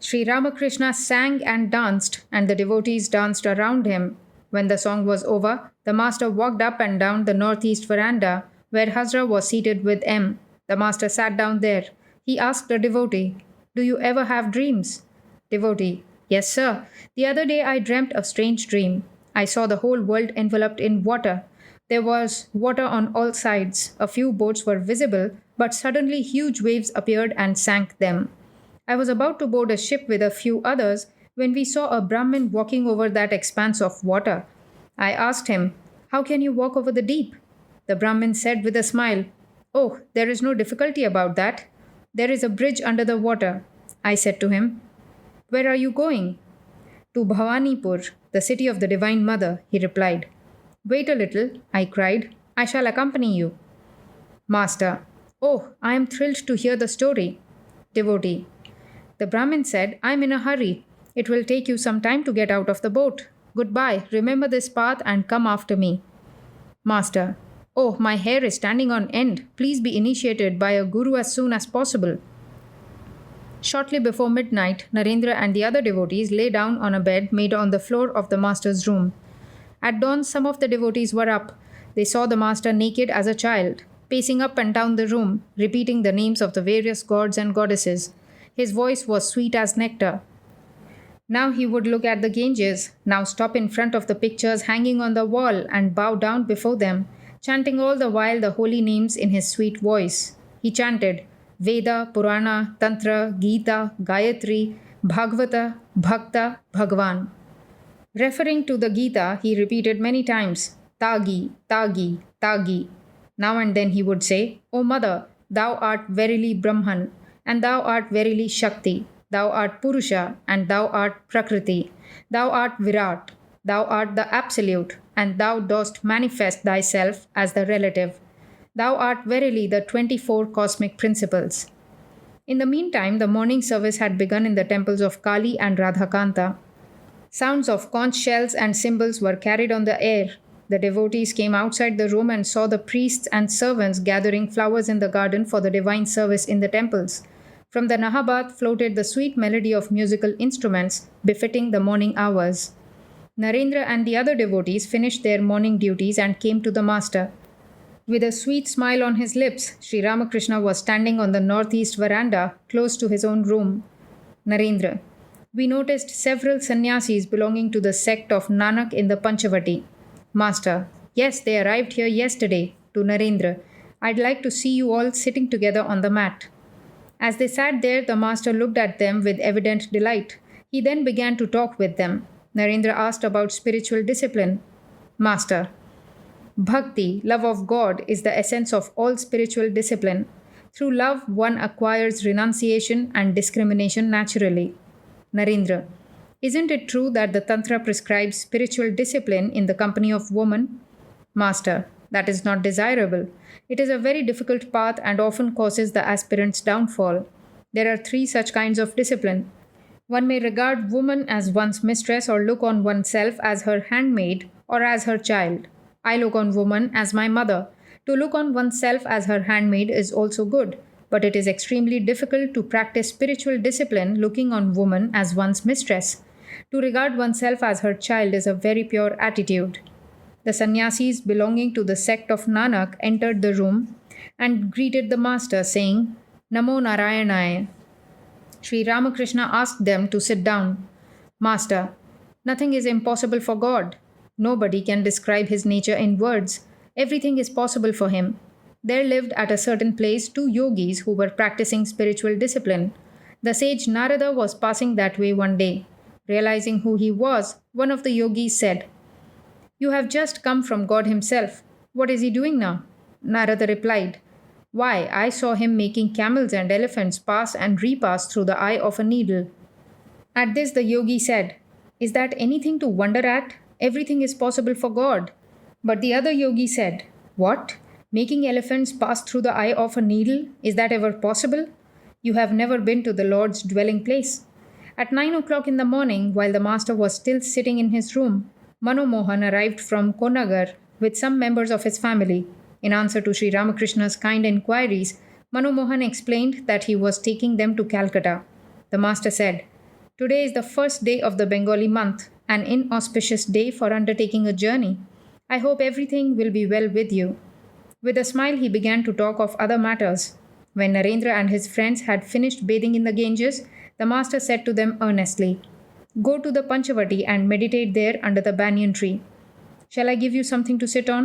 Sri Ramakrishna sang and danced, and the devotees danced around him. When the song was over, the master walked up and down the northeast veranda, where Hazra was seated with M. The master sat down there. He asked the devotee, "Do you ever have dreams?" Devotee, "Yes, sir. The other day I dreamt a strange dream. I saw the whole world enveloped in water. There was water on all sides. A few boats were visible, but suddenly huge waves appeared and sank them. I was about to board a ship with a few others when we saw a Brahmin walking over that expanse of water. I asked him, 'How can you walk over the deep?' The Brahmin said with a smile, 'Oh, there is no difficulty about that. There is a bridge under the water.' I said to him, 'Where are you going?' 'To Bhawanipur, the city of the Divine Mother,' he replied. 'Wait a little,' I cried. 'I shall accompany you.' Master, "Oh, I am thrilled to hear the story." Devotee, "The Brahmin said, 'I am in a hurry. It will take you some time to get out of the boat. Goodbye, remember this path and come after me.' Master, "Oh, my hair is standing on end. Please be initiated by a guru as soon as possible." Shortly before midnight, Narendra and the other devotees lay down on a bed made on the floor of the master's room. At dawn, some of the devotees were up. They saw the master naked as a child, pacing up and down the room, repeating the names of the various gods and goddesses. His voice was sweet as nectar. Now he would look at the Ganges, now stop in front of the pictures hanging on the wall and bow down before them, chanting all the while the holy names in his sweet voice. He chanted Veda, Purana, Tantra, Gita, Gayatri, Bhagavata, Bhakta, Bhagwan. Referring to the Gita, he repeated many times, Tagi, Tagi, Tagi. Now and then he would say, O Mother, thou art verily Brahman, and thou art verily Shakti. Thou art Purusha, and thou art Prakriti. Thou art Virat. Thou art the Absolute, and thou dost manifest thyself as the relative. Thou art verily the 24 cosmic principles. In the meantime, the morning service had begun in the temples of Kali and Radhakanta. Sounds of conch shells and cymbals were carried on the air. The devotees came outside the room and saw the priests and servants gathering flowers in the garden for the divine service in the temples. From the Nahabat floated the sweet melody of musical instruments befitting the morning hours. Narendra and the other devotees finished their morning duties and came to the master. With a sweet smile on his lips, Sri Ramakrishna was standing on the northeast veranda close to his own room. Narendra, we noticed several sannyasis belonging to the sect of Nanak in the Panchavati. Master, yes, they arrived here yesterday. To Narendra, I'd like to see you all sitting together on the mat. As they sat there, the master looked at them with evident delight. He then began to talk with them. Narendra asked about spiritual discipline. Master, Bhakti, love of God, is the essence of all spiritual discipline. Through love, one acquires renunciation and discrimination naturally. Narendra, isn't it true that the Tantra prescribes spiritual discipline in the company of women? Master, that is not desirable. It is a very difficult path and often causes the aspirant's downfall. There are 3 such kinds of discipline. One may regard woman as one's mistress or look on oneself as her handmaid or as her child. I look on woman as my mother. To look on oneself as her handmaid is also good, but it is extremely difficult to practice spiritual discipline looking on woman as one's mistress. To regard oneself as her child is a very pure attitude. The sannyasis belonging to the sect of Nanak entered the room and greeted the master, saying, Namo Narayanaya. Sri Ramakrishna asked them to sit down. Master, nothing is impossible for God. Nobody can describe his nature in words. Everything is possible for him. There lived at a certain place 2 yogis who were practicing spiritual discipline. The sage Narada was passing that way one day. Realizing who he was, one of the yogis said, You have just come from God himself. What is he doing now? Narada replied, Why, I saw him making camels and elephants pass and repass through the eye of a needle. At this, the yogi said, Is that anything to wonder at? Everything is possible for God. But the other yogi said, What? Making elephants pass through the eye of a needle? Is that ever possible? You have never been to the Lord's dwelling place. At 9 o'clock in the morning, while the master was still sitting in his room, Mano Mohan arrived from Konagar with some members of his family. In answer to Sri Ramakrishna's kind inquiries, Mano Mohan explained that he was taking them to Calcutta. The master said, Today is the first day of the Bengali month, an inauspicious day for undertaking a journey. I hope everything will be well with you. With a smile, he began to talk of other matters. When Narendra and his friends had finished bathing in the Ganges, the master said to them earnestly, "Go to the Panchavati and meditate there under the banyan tree. Shall I give you something to sit on?"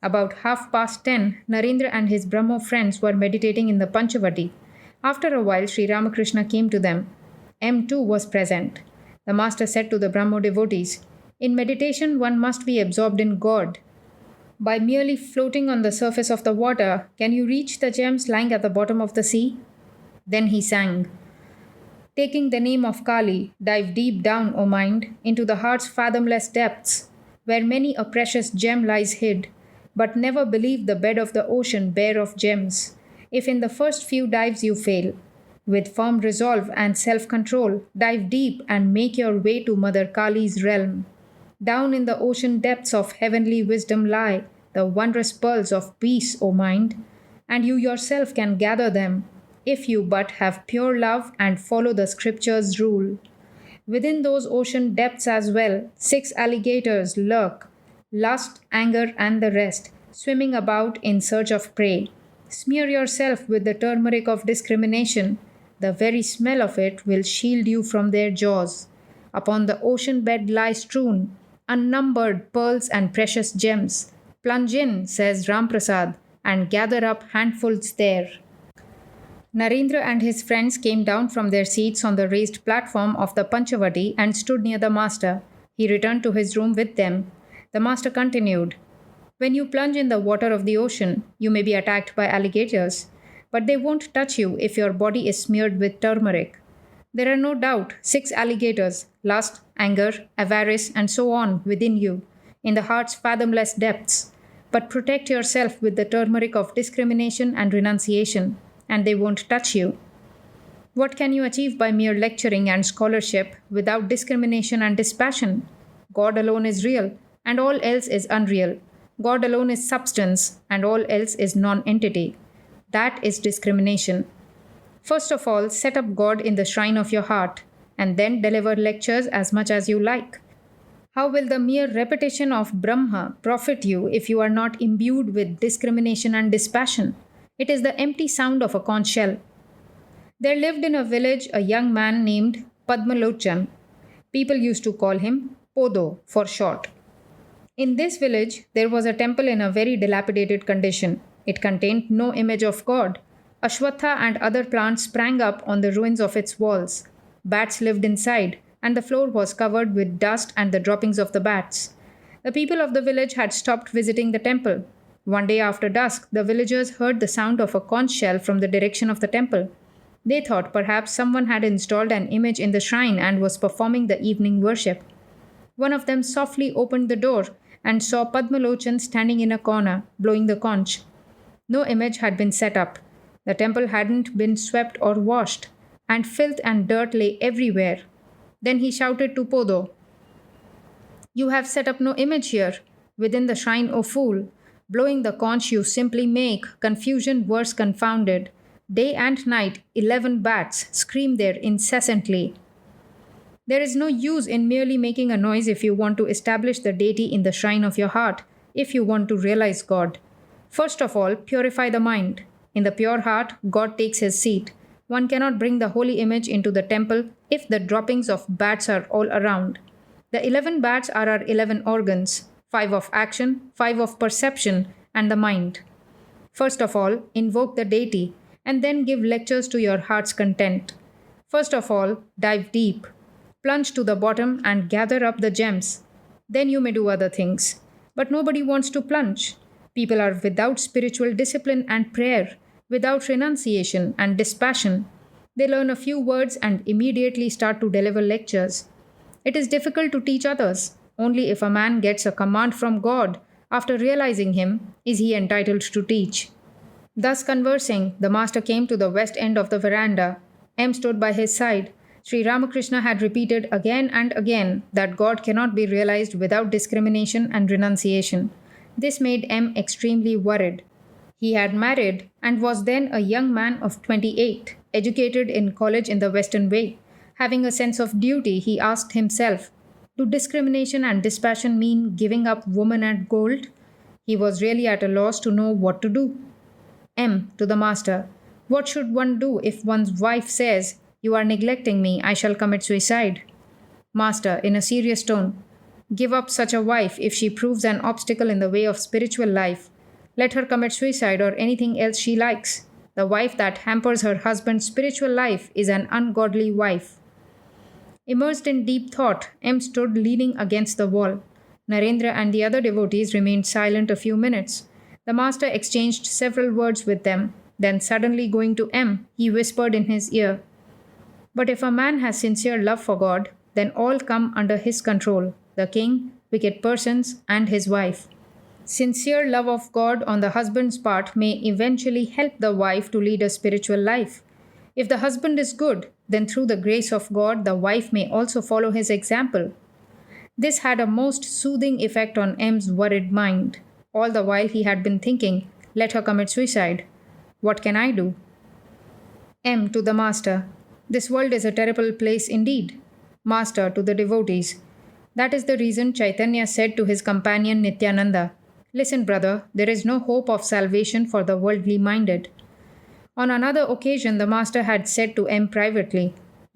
About 10:30, Narendra and his Brahmo friends were meditating in the Panchavati. After a while, Sri Ramakrishna came to them. M too was present. The master said to the Brahmo devotees, "In meditation, one must be absorbed in God. By merely floating on the surface of the water, can you reach the gems lying at the bottom of the sea?" Then he sang, "Taking the name of Kali, dive deep down, O mind, into the heart's fathomless depths, where many a precious gem lies hid. But never believe the bed of the ocean bare of gems. If in the first few dives you fail, with firm resolve and self control, dive deep and make your way to Mother Kali's realm. Down in the ocean depths of heavenly wisdom lie the wondrous pearls of peace, O mind, and you yourself can gather them, if you but have pure love and follow the scripture's rule. Within those ocean depths as well, 6 alligators lurk, lust, anger, and the rest, swimming about in search of prey. Smear yourself with the turmeric of discrimination. The very smell of it will shield you from their jaws. Upon the ocean bed lie strewn unnumbered pearls and precious gems. Plunge in, says Ramprasad, and gather up handfuls there." Narendra and his friends came down from their seats on the raised platform of the Panchavati and stood near the master. He returned to his room with them. The master continued, "When you plunge in the water of the ocean, you may be attacked by alligators, but they won't touch you if your body is smeared with turmeric. There are no doubt 6 alligators, lust, anger, avarice, and so on within you, in the heart's fathomless depths. But protect yourself with the turmeric of discrimination and renunciation, and they won't touch you. What can you achieve by mere lecturing and scholarship without discrimination and dispassion? God alone is real, and all else is unreal. God alone is substance, and all else is non-entity. That is discrimination. First of all, set up God in the shrine of your heart, and then deliver lectures as much as you like. How will the mere repetition of Brahma profit you if you are not imbued with discrimination and dispassion? It is the empty sound of a conch shell. There lived in a village a young man named Padmalochan. People used to call him Podo for short. In this village, there was a temple in a very dilapidated condition. It contained no image of God. Ashwatha and other plants sprang up on the ruins of its walls. Bats lived inside, and the floor was covered with dust and the droppings of the bats. The people of the village had stopped visiting the temple. One day after dusk, the villagers heard the sound of a conch shell from the direction of the temple. They thought perhaps someone had installed an image in the shrine and was performing the evening worship. One of them softly opened the door and saw Padmalochan standing in a corner, blowing the conch. No image had been set up. The temple hadn't been swept or washed, and filth and dirt lay everywhere. Then he shouted to Podo, "You have set up no image here, within the shrine, O fool. Blowing the conch you simply make confusion worse confounded. Day and night, 11 bats scream there incessantly. There is no use in merely making a noise if you want to establish the deity in the shrine of your heart, if you want to realize God. First of all, purify the mind. In the pure heart, God takes his seat. One cannot bring the holy image into the temple if the droppings of bats are all around. The 11 bats are our 11 organs, 5 of action, 5 of perception, and the mind. First of all, invoke the deity, and then give lectures to your heart's content. First of all, dive deep. Plunge to the bottom and gather up the gems. Then you may do other things. But nobody wants to plunge. People are without spiritual discipline and prayer, without renunciation and dispassion. They learn a few words and immediately start to deliver lectures. It is difficult to teach others. Only if a man gets a command from God, after realizing him, is he entitled to teach." Thus conversing, the master came to the west end of the veranda. M stood by his side. Sri Ramakrishna had repeated again and again that God cannot be realized without discrimination and renunciation. This made M extremely worried. He had married and was then a young man of 28, educated in college in the Western way. Having a sense of duty, he asked himself, do discrimination and dispassion mean giving up woman and gold? He was really at a loss to know what to do. M. To the master. What should one do if one's wife says, "You are neglecting me, I shall commit suicide"? Master, in a serious tone. Give up such a wife if she proves an obstacle in the way of spiritual life. Let her commit suicide or anything else she likes. The wife that hampers her husband's spiritual life is an ungodly wife. Immersed in deep thought, M stood leaning against the wall. Narendra and the other devotees remained silent a few minutes. The master exchanged several words with them. Then, suddenly going to M, he whispered in his ear, "But if a man has sincere love for God, then all come under his control: the king, wicked persons, and his wife. Sincere love of God on the husband's part may eventually help the wife to lead a spiritual life. If the husband is good, then through the grace of God, the wife may also follow his example." This had a most soothing effect on M's worried mind. All the while he had been thinking, "Let her commit suicide. What can I do?" M. To the master. This world is a terrible place indeed. Master. To the devotees. That is the reason Chaitanya said to his companion Nityananda, "Listen, brother, there is no hope of salvation for the worldly minded." On another occasion, the master had said to M privately,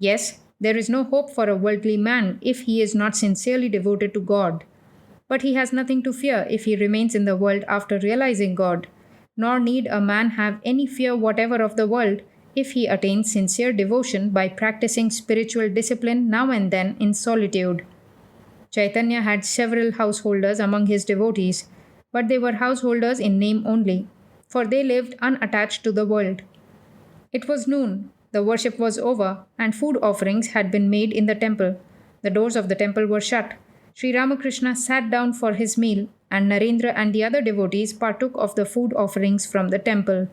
"Yes, there is no hope for a worldly man if he is not sincerely devoted to God. But he has nothing to fear if he remains in the world after realizing God, nor need a man have any fear whatever of the world if he attains sincere devotion by practicing spiritual discipline now and then in solitude." Chaitanya had several householders among his devotees, but they were householders in name only, for they lived unattached to the world. It was noon, the worship was over, and food offerings had been made in the temple. The doors of the temple were shut. Sri Ramakrishna sat down for his meal, and Narendra and the other devotees partook of the food offerings from the temple.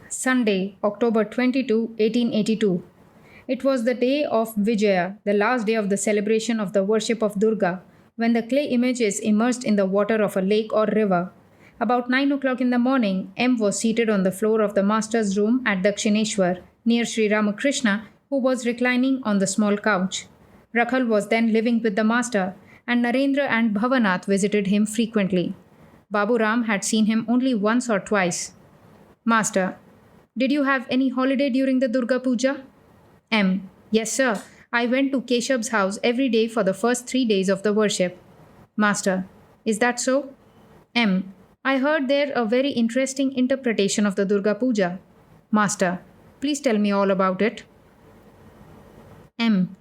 Sunday, October 22, 1882. It was the day of Vijaya, the last day of the celebration of the worship of Durga, when the clay image is immersed in the water of a lake or river. About 9 o'clock in the morning, M was seated on the floor of the master's room at Dakshineshwar, near Sri Ramakrishna, who was reclining on the small couch. Rakhal was then living with the master, and Narendra and Bhavanath visited him frequently. Babu Ram had seen him only once or twice. Master. Did you have any holiday during the Durga Puja? M. Yes, sir. I went to Keshab's house every day for the first 3 days of the worship. Master. Is that so? M. I heard there a very interesting interpretation of the Durga Puja. Master. Please tell me all about it. M.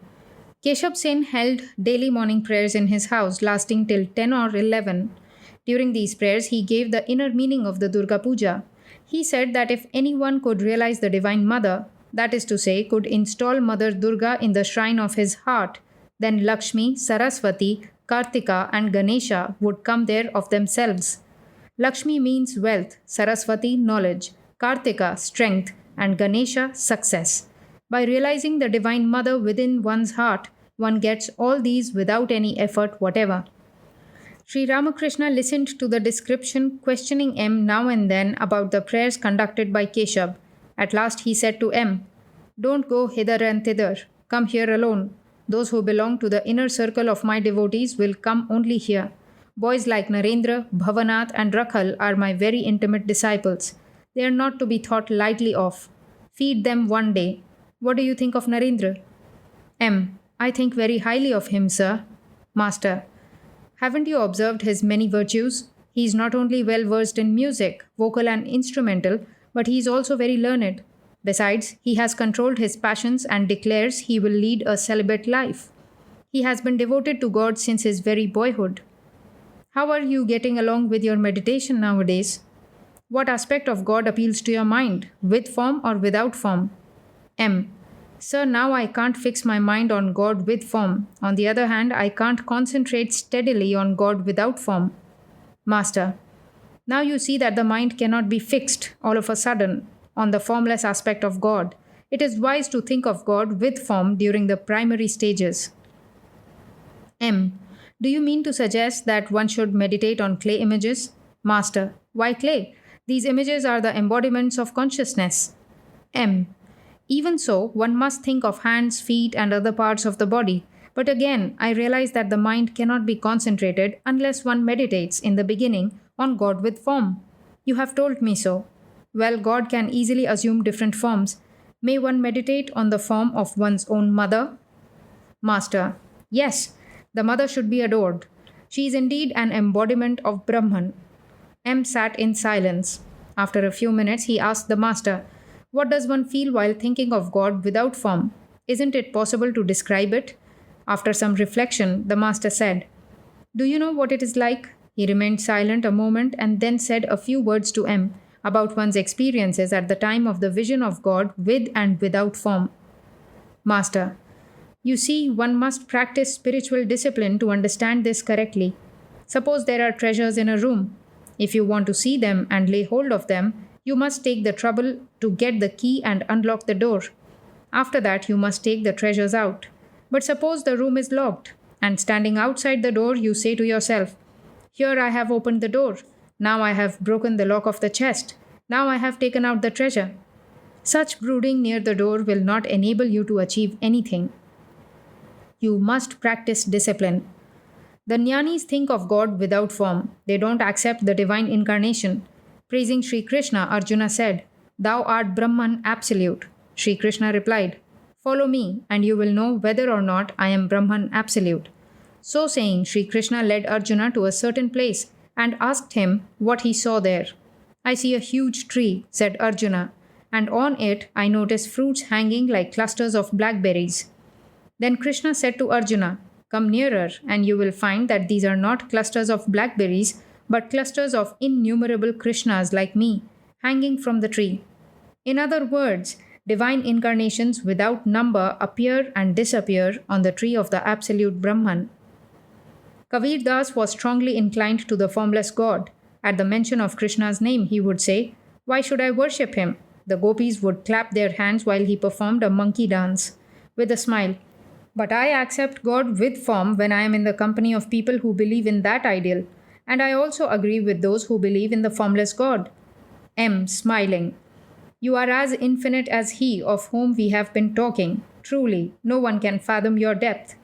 Keshab Sen held daily morning prayers in his house lasting till 10 or 11. During these prayers, he gave the inner meaning of the Durga Puja. He said that if anyone could realize the Divine Mother, that is to say, could install Mother Durga in the shrine of his heart, then Lakshmi, Saraswati, Kartika, and Ganesha would come there of themselves. Lakshmi means wealth, Saraswati, knowledge, Kartika, strength, and Ganesha, success. By realizing the Divine Mother within one's heart, one gets all these without any effort whatever. Sri Ramakrishna listened to the description, questioning M now and then about the prayers conducted by Keshab. At last he said to M, "Don't go hither and thither. Come here alone. Those who belong to the inner circle of my devotees will come only here. Boys like Narendra, Bhavanath, and Rakhal are my very intimate disciples. They are not to be thought lightly of. Feed them one day. What do you think of Narendra?" M. I think very highly of him, sir. Master. Haven't you observed his many virtues? He is not only well versed in music, vocal and instrumental, but he is also very learned. Besides, he has controlled his passions and declares he will lead a celibate life. He has been devoted to God since his very boyhood. How are you getting along with your meditation nowadays? What aspect of God appeals to your mind, with form or without form? M. Sir, now I can't fix my mind on God with form. On the other hand, I can't concentrate steadily on God without form. Master. Now you see that the mind cannot be fixed all of a sudden on the formless aspect of God. It is wise to think of God with form during the primary stages. M. Do you mean to suggest that one should meditate on clay images? Master. Why clay? These images are the embodiments of consciousness. M. Even so, one must think of hands, feet, and other parts of the body. But again, I realized that the mind cannot be concentrated unless one meditates in the beginning on God with form. You have told me so. Well, God can easily assume different forms. May one meditate on the form of one's own mother? Master. Yes, the mother should be adored. She is indeed an embodiment of Brahman. M sat in silence. After a few minutes, he asked the master, what does one feel while thinking of God without form? Isn't it possible to describe it? After some reflection, the master said, do you know what it is like? He remained silent a moment and then said a few words to M about one's experiences at the time of the vision of God with and without form. Master. You see, one must practice spiritual discipline to understand this correctly. Suppose there are treasures in a room. If you want to see them and lay hold of them, you must take the trouble to get the key and unlock the door. After that, you must take the treasures out. But suppose the room is locked, and standing outside the door, you say to yourself, here I have opened the door. Now I have broken the lock of the chest. Now I have taken out the treasure. Such brooding near the door will not enable you to achieve anything. You must practice discipline. The jnanis think of God without form. They don't accept the divine incarnation. Praising Sri Krishna, Arjuna said, thou art Brahman absolute. Sri Krishna replied, follow me, and you will know whether or not I am Brahman absolute. So saying, Sri Krishna led Arjuna to a certain place and asked him what he saw there. I see a huge tree, said Arjuna, and on it I notice fruits hanging like clusters of blackberries. Then Krishna said to Arjuna, come nearer, and you will find that these are not clusters of blackberries, but clusters of innumerable Krishnas like me, hanging from the tree. In other words, divine incarnations without number appear and disappear on the tree of the absolute Brahman. Kabir Das was strongly inclined to the formless God. At the mention of Krishna's name, he would say, why should I worship him? The gopis would clap their hands while he performed a monkey dance. With a smile, but I accept God with form when I am in the company of people who believe in that ideal, and I also agree with those who believe in the formless God. M. Smiling. You are as infinite as he of whom we have been talking. Truly, no one can fathom your depth.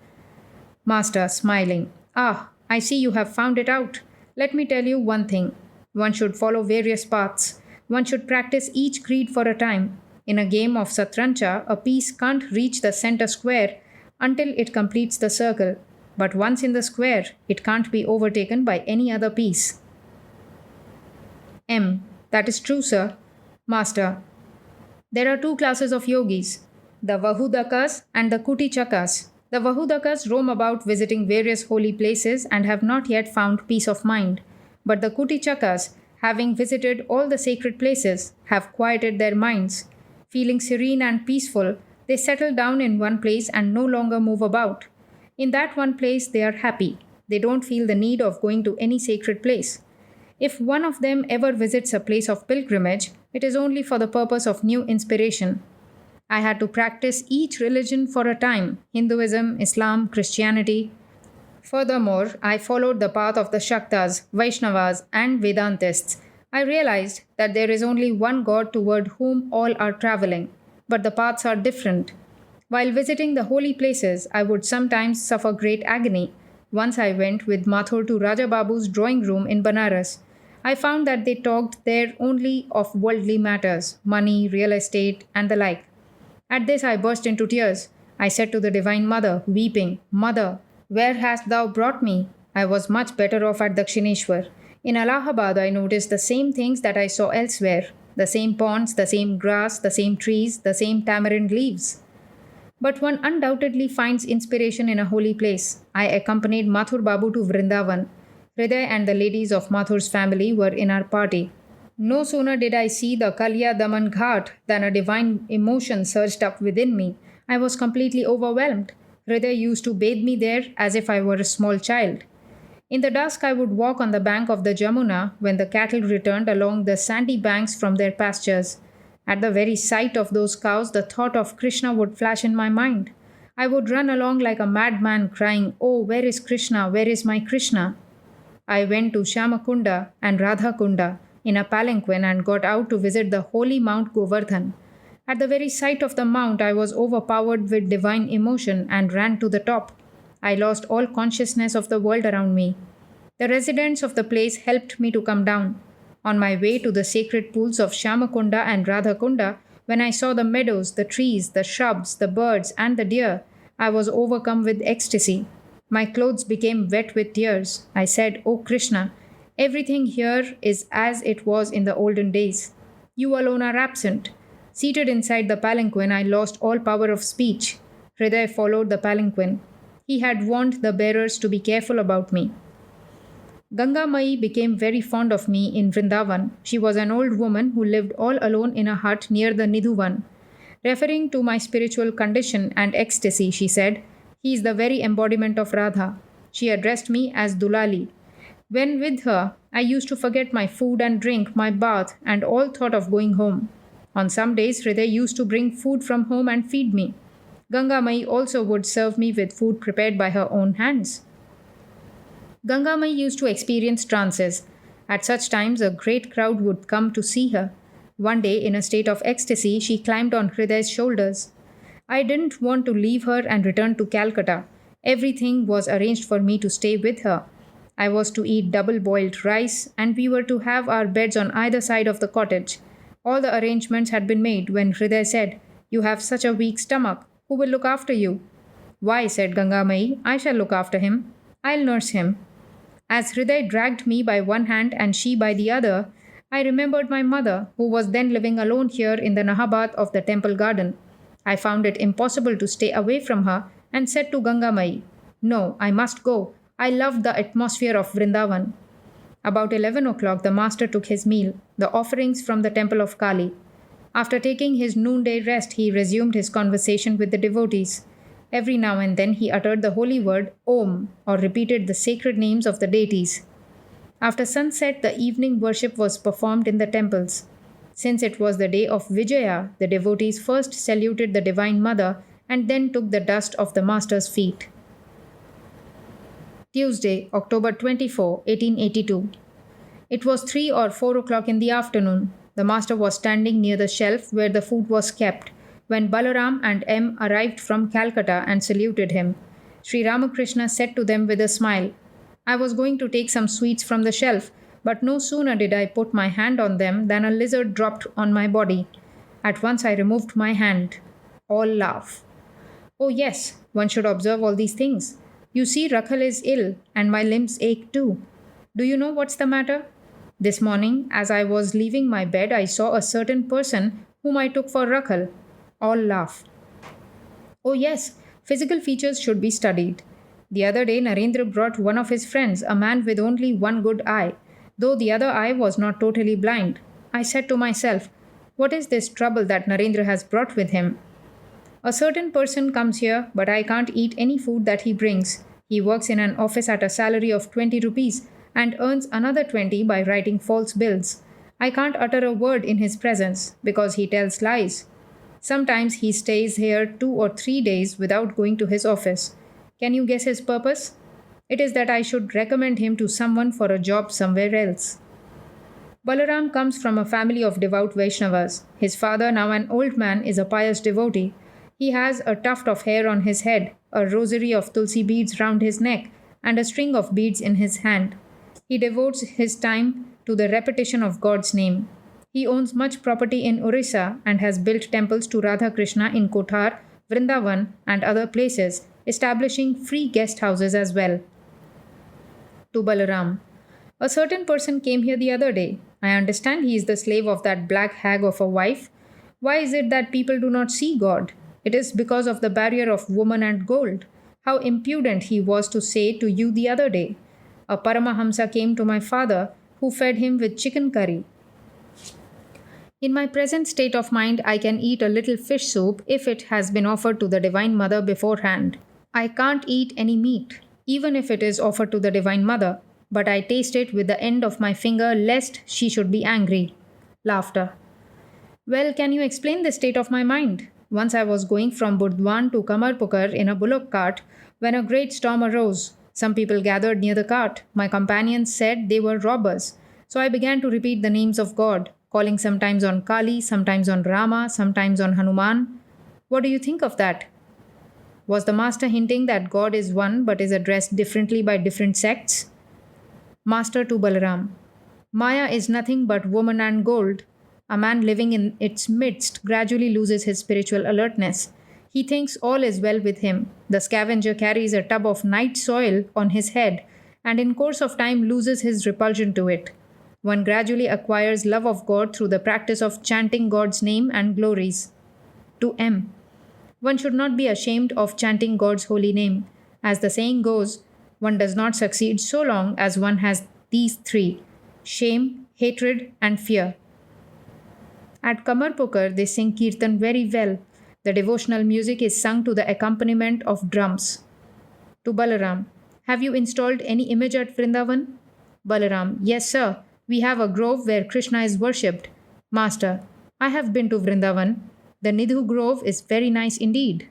Master, smiling. Ah, I see you have found it out. Let me tell you one thing. One should follow various paths. One should practice each creed for a time. In a game of Satrancha, a piece can't reach the center square until it completes the circle. But once in the square, it can't be overtaken by any other piece. M. That is true, sir. Master. There are two classes of yogis, the Vahudakas and the Kutichakas. The Vahudakas roam about visiting various holy places and have not yet found peace of mind. But the Kutichakas, having visited all the sacred places, have quieted their minds. Feeling serene and peaceful, they settle down in one place and no longer move about. In that one place, they are happy. They don't feel the need of going to any sacred place. If one of them ever visits a place of pilgrimage, it is only for the purpose of new inspiration. I had to practice each religion for a time, Hinduism, Islam, Christianity. Furthermore, I followed the path of the Shaktas, Vaishnavas, and Vedantists. I realized that there is only one God toward whom all are traveling, but the paths are different. While visiting the holy places, I would sometimes suffer great agony. Once I went with Mathur to Raja Babu's drawing room in Banaras. I found that they talked there only of worldly matters, money, real estate, and the like. At this I burst into tears. I said to the Divine Mother, weeping, Mother, where hast thou brought me? I was much better off at Dakshineshwar. In Allahabad I noticed the same things that I saw elsewhere. The same ponds, the same grass, the same trees, the same tamarind leaves. But one undoubtedly finds inspiration in a holy place. I accompanied Mathur Babu to Vrindavan. Hriday and the ladies of Mathur's family were in our party. No sooner did I see the Kalya Daman Ghat than a divine emotion surged up within me. I was completely overwhelmed. Hriday used to bathe me there as if I were a small child. In the dusk, I would walk on the bank of the Jamuna when the cattle returned along the sandy banks from their pastures. At the very sight of those cows, the thought of Krishna would flash in my mind. I would run along like a madman crying, Oh, where is Krishna? Where is my Krishna? I went to Shyamakunda and Radhakunda in a palanquin and got out to visit the holy Mount Govardhan. At the very sight of the mount, I was overpowered with divine emotion and ran to the top. I lost all consciousness of the world around me. The residents of the place helped me to come down. On my way to the sacred pools of Shamakunda and Radhakunda, when I saw the meadows, the trees, the shrubs, the birds, and the deer, I was overcome with ecstasy. My clothes became wet with tears. I said, "O Krishna, everything here is as it was in the olden days. You alone are absent." Seated inside the palanquin, I lost all power of speech. Hriday followed the palanquin. He had warned the bearers to be careful about me. Ganga Mai became very fond of me in Vrindavan. She was an old woman who lived all alone in a hut near the Nidhuvan. Referring to my spiritual condition and ecstasy, she said, "He is the very embodiment of Radha." She addressed me as Dulali. When with her, I used to forget my food and drink, my bath, and all thought of going home. On some days, Hriday used to bring food from home and feed me. Ganga Mai also would serve me with food prepared by her own hands. Ganga Mai used to experience trances. At such times, a great crowd would come to see her. One day, in a state of ecstasy, she climbed on Hriday's shoulders. I didn't want to leave her and return to Calcutta. Everything was arranged for me to stay with her. I was to eat double boiled rice, and we were to have our beds on either side of the cottage. All the arrangements had been made when Hriday said, "You have such a weak stomach. Who will look after you?" "Why," said Ganga Mai, "I shall look after him. I'll nurse him." As Hriday dragged me by one hand and she by the other, I remembered my mother, who was then living alone here in the Nahabath of the temple garden. I found it impossible to stay away from her and said to Ganga Mai, "No, I must go. I loved the atmosphere of Vrindavan." About 11 o'clock, the master took his meal, the offerings from the temple of Kali. After taking his noonday rest, he resumed his conversation with the devotees. Every now and then he uttered the holy word Om or repeated the sacred names of the deities. After sunset, the evening worship was performed in the temples. Since it was the day of Vijaya, the devotees first saluted the Divine Mother and then took the dust of the Master's feet. Tuesday, October 24, 1882. It was 3 or 4 o'clock in the afternoon. The Master was standing near the shelf where the food was kept when Balaram and M arrived from Calcutta and saluted him. Sri Ramakrishna said to them with a smile, "I was going to take some sweets from the shelf, but no sooner did I put my hand on them than a lizard dropped on my body. At once I removed my hand." All laugh. "Oh yes, one should observe all these things. You see, Rakhal is ill, and my limbs ache too. Do you know what's the matter? This morning, as I was leaving my bed, I saw a certain person whom I took for Rakhal." All laugh. "Oh yes, physical features should be studied. The other day, Narendra brought one of his friends, a man with only one good eye, though the other eye was not totally blind. I said to myself, what is this trouble that Narendra has brought with him? A certain person comes here, but I can't eat any food that he brings. He works in an office at a salary of 20 rupees and earns another 20 by writing false bills. I can't utter a word in his presence because he tells lies. Sometimes he stays here 2 or 3 days without going to his office. Can you guess his purpose? It is that I should recommend him to someone for a job somewhere else." Balaram comes from a family of devout Vaishnavas. His father, now an old man, is a pious devotee. He has a tuft of hair on his head, a rosary of tulsi beads round his neck, and a string of beads in his hand. He devotes his time to the repetition of God's name. He owns much property in Orissa and has built temples to Radhakrishna in Kothar, Vrindavan, and other places, establishing free guest houses as well. To Balaram, "A certain person came here the other day. I understand he is the slave of that black hag of a wife. Why is it that people do not see God? It is because of the barrier of woman and gold. How impudent he was to say to you the other day. A Paramahamsa came to my father, who fed him with chicken curry. In my present state of mind, I can eat a little fish soup if it has been offered to the Divine Mother beforehand. I can't eat any meat, even if it is offered to the Divine Mother, but I taste it with the end of my finger lest she should be angry." Laughter. "Well, can you explain the state of my mind? Once I was going from Burdwan to Kamarpukar in a bullock cart when a great storm arose. Some people gathered near the cart. My companions said they were robbers. So I began to repeat the names of God, calling sometimes on Kali, sometimes on Rama, sometimes on Hanuman. What do you think of that?" Was the master hinting that God is one but is addressed differently by different sects? Master to Balaram. Maya is nothing but woman and gold. A man living in its midst gradually loses his spiritual alertness. He thinks all is well with him. The scavenger carries a tub of night soil on his head and in course of time loses his repulsion to it. One gradually acquires love of God through the practice of chanting God's name and glories. To M. One should not be ashamed of chanting God's holy name. As the saying goes, one does not succeed so long as one has these three: shame, hatred, and fear. At Kamarpokar, they sing Kirtan very well. The devotional music is sung to the accompaniment of drums. To Balaram, have you installed any image at Vrindavan? Balaram, yes, sir. We have a grove where Krishna is worshipped. Master, I have been to Vrindavan. The Nidhu grove is very nice indeed.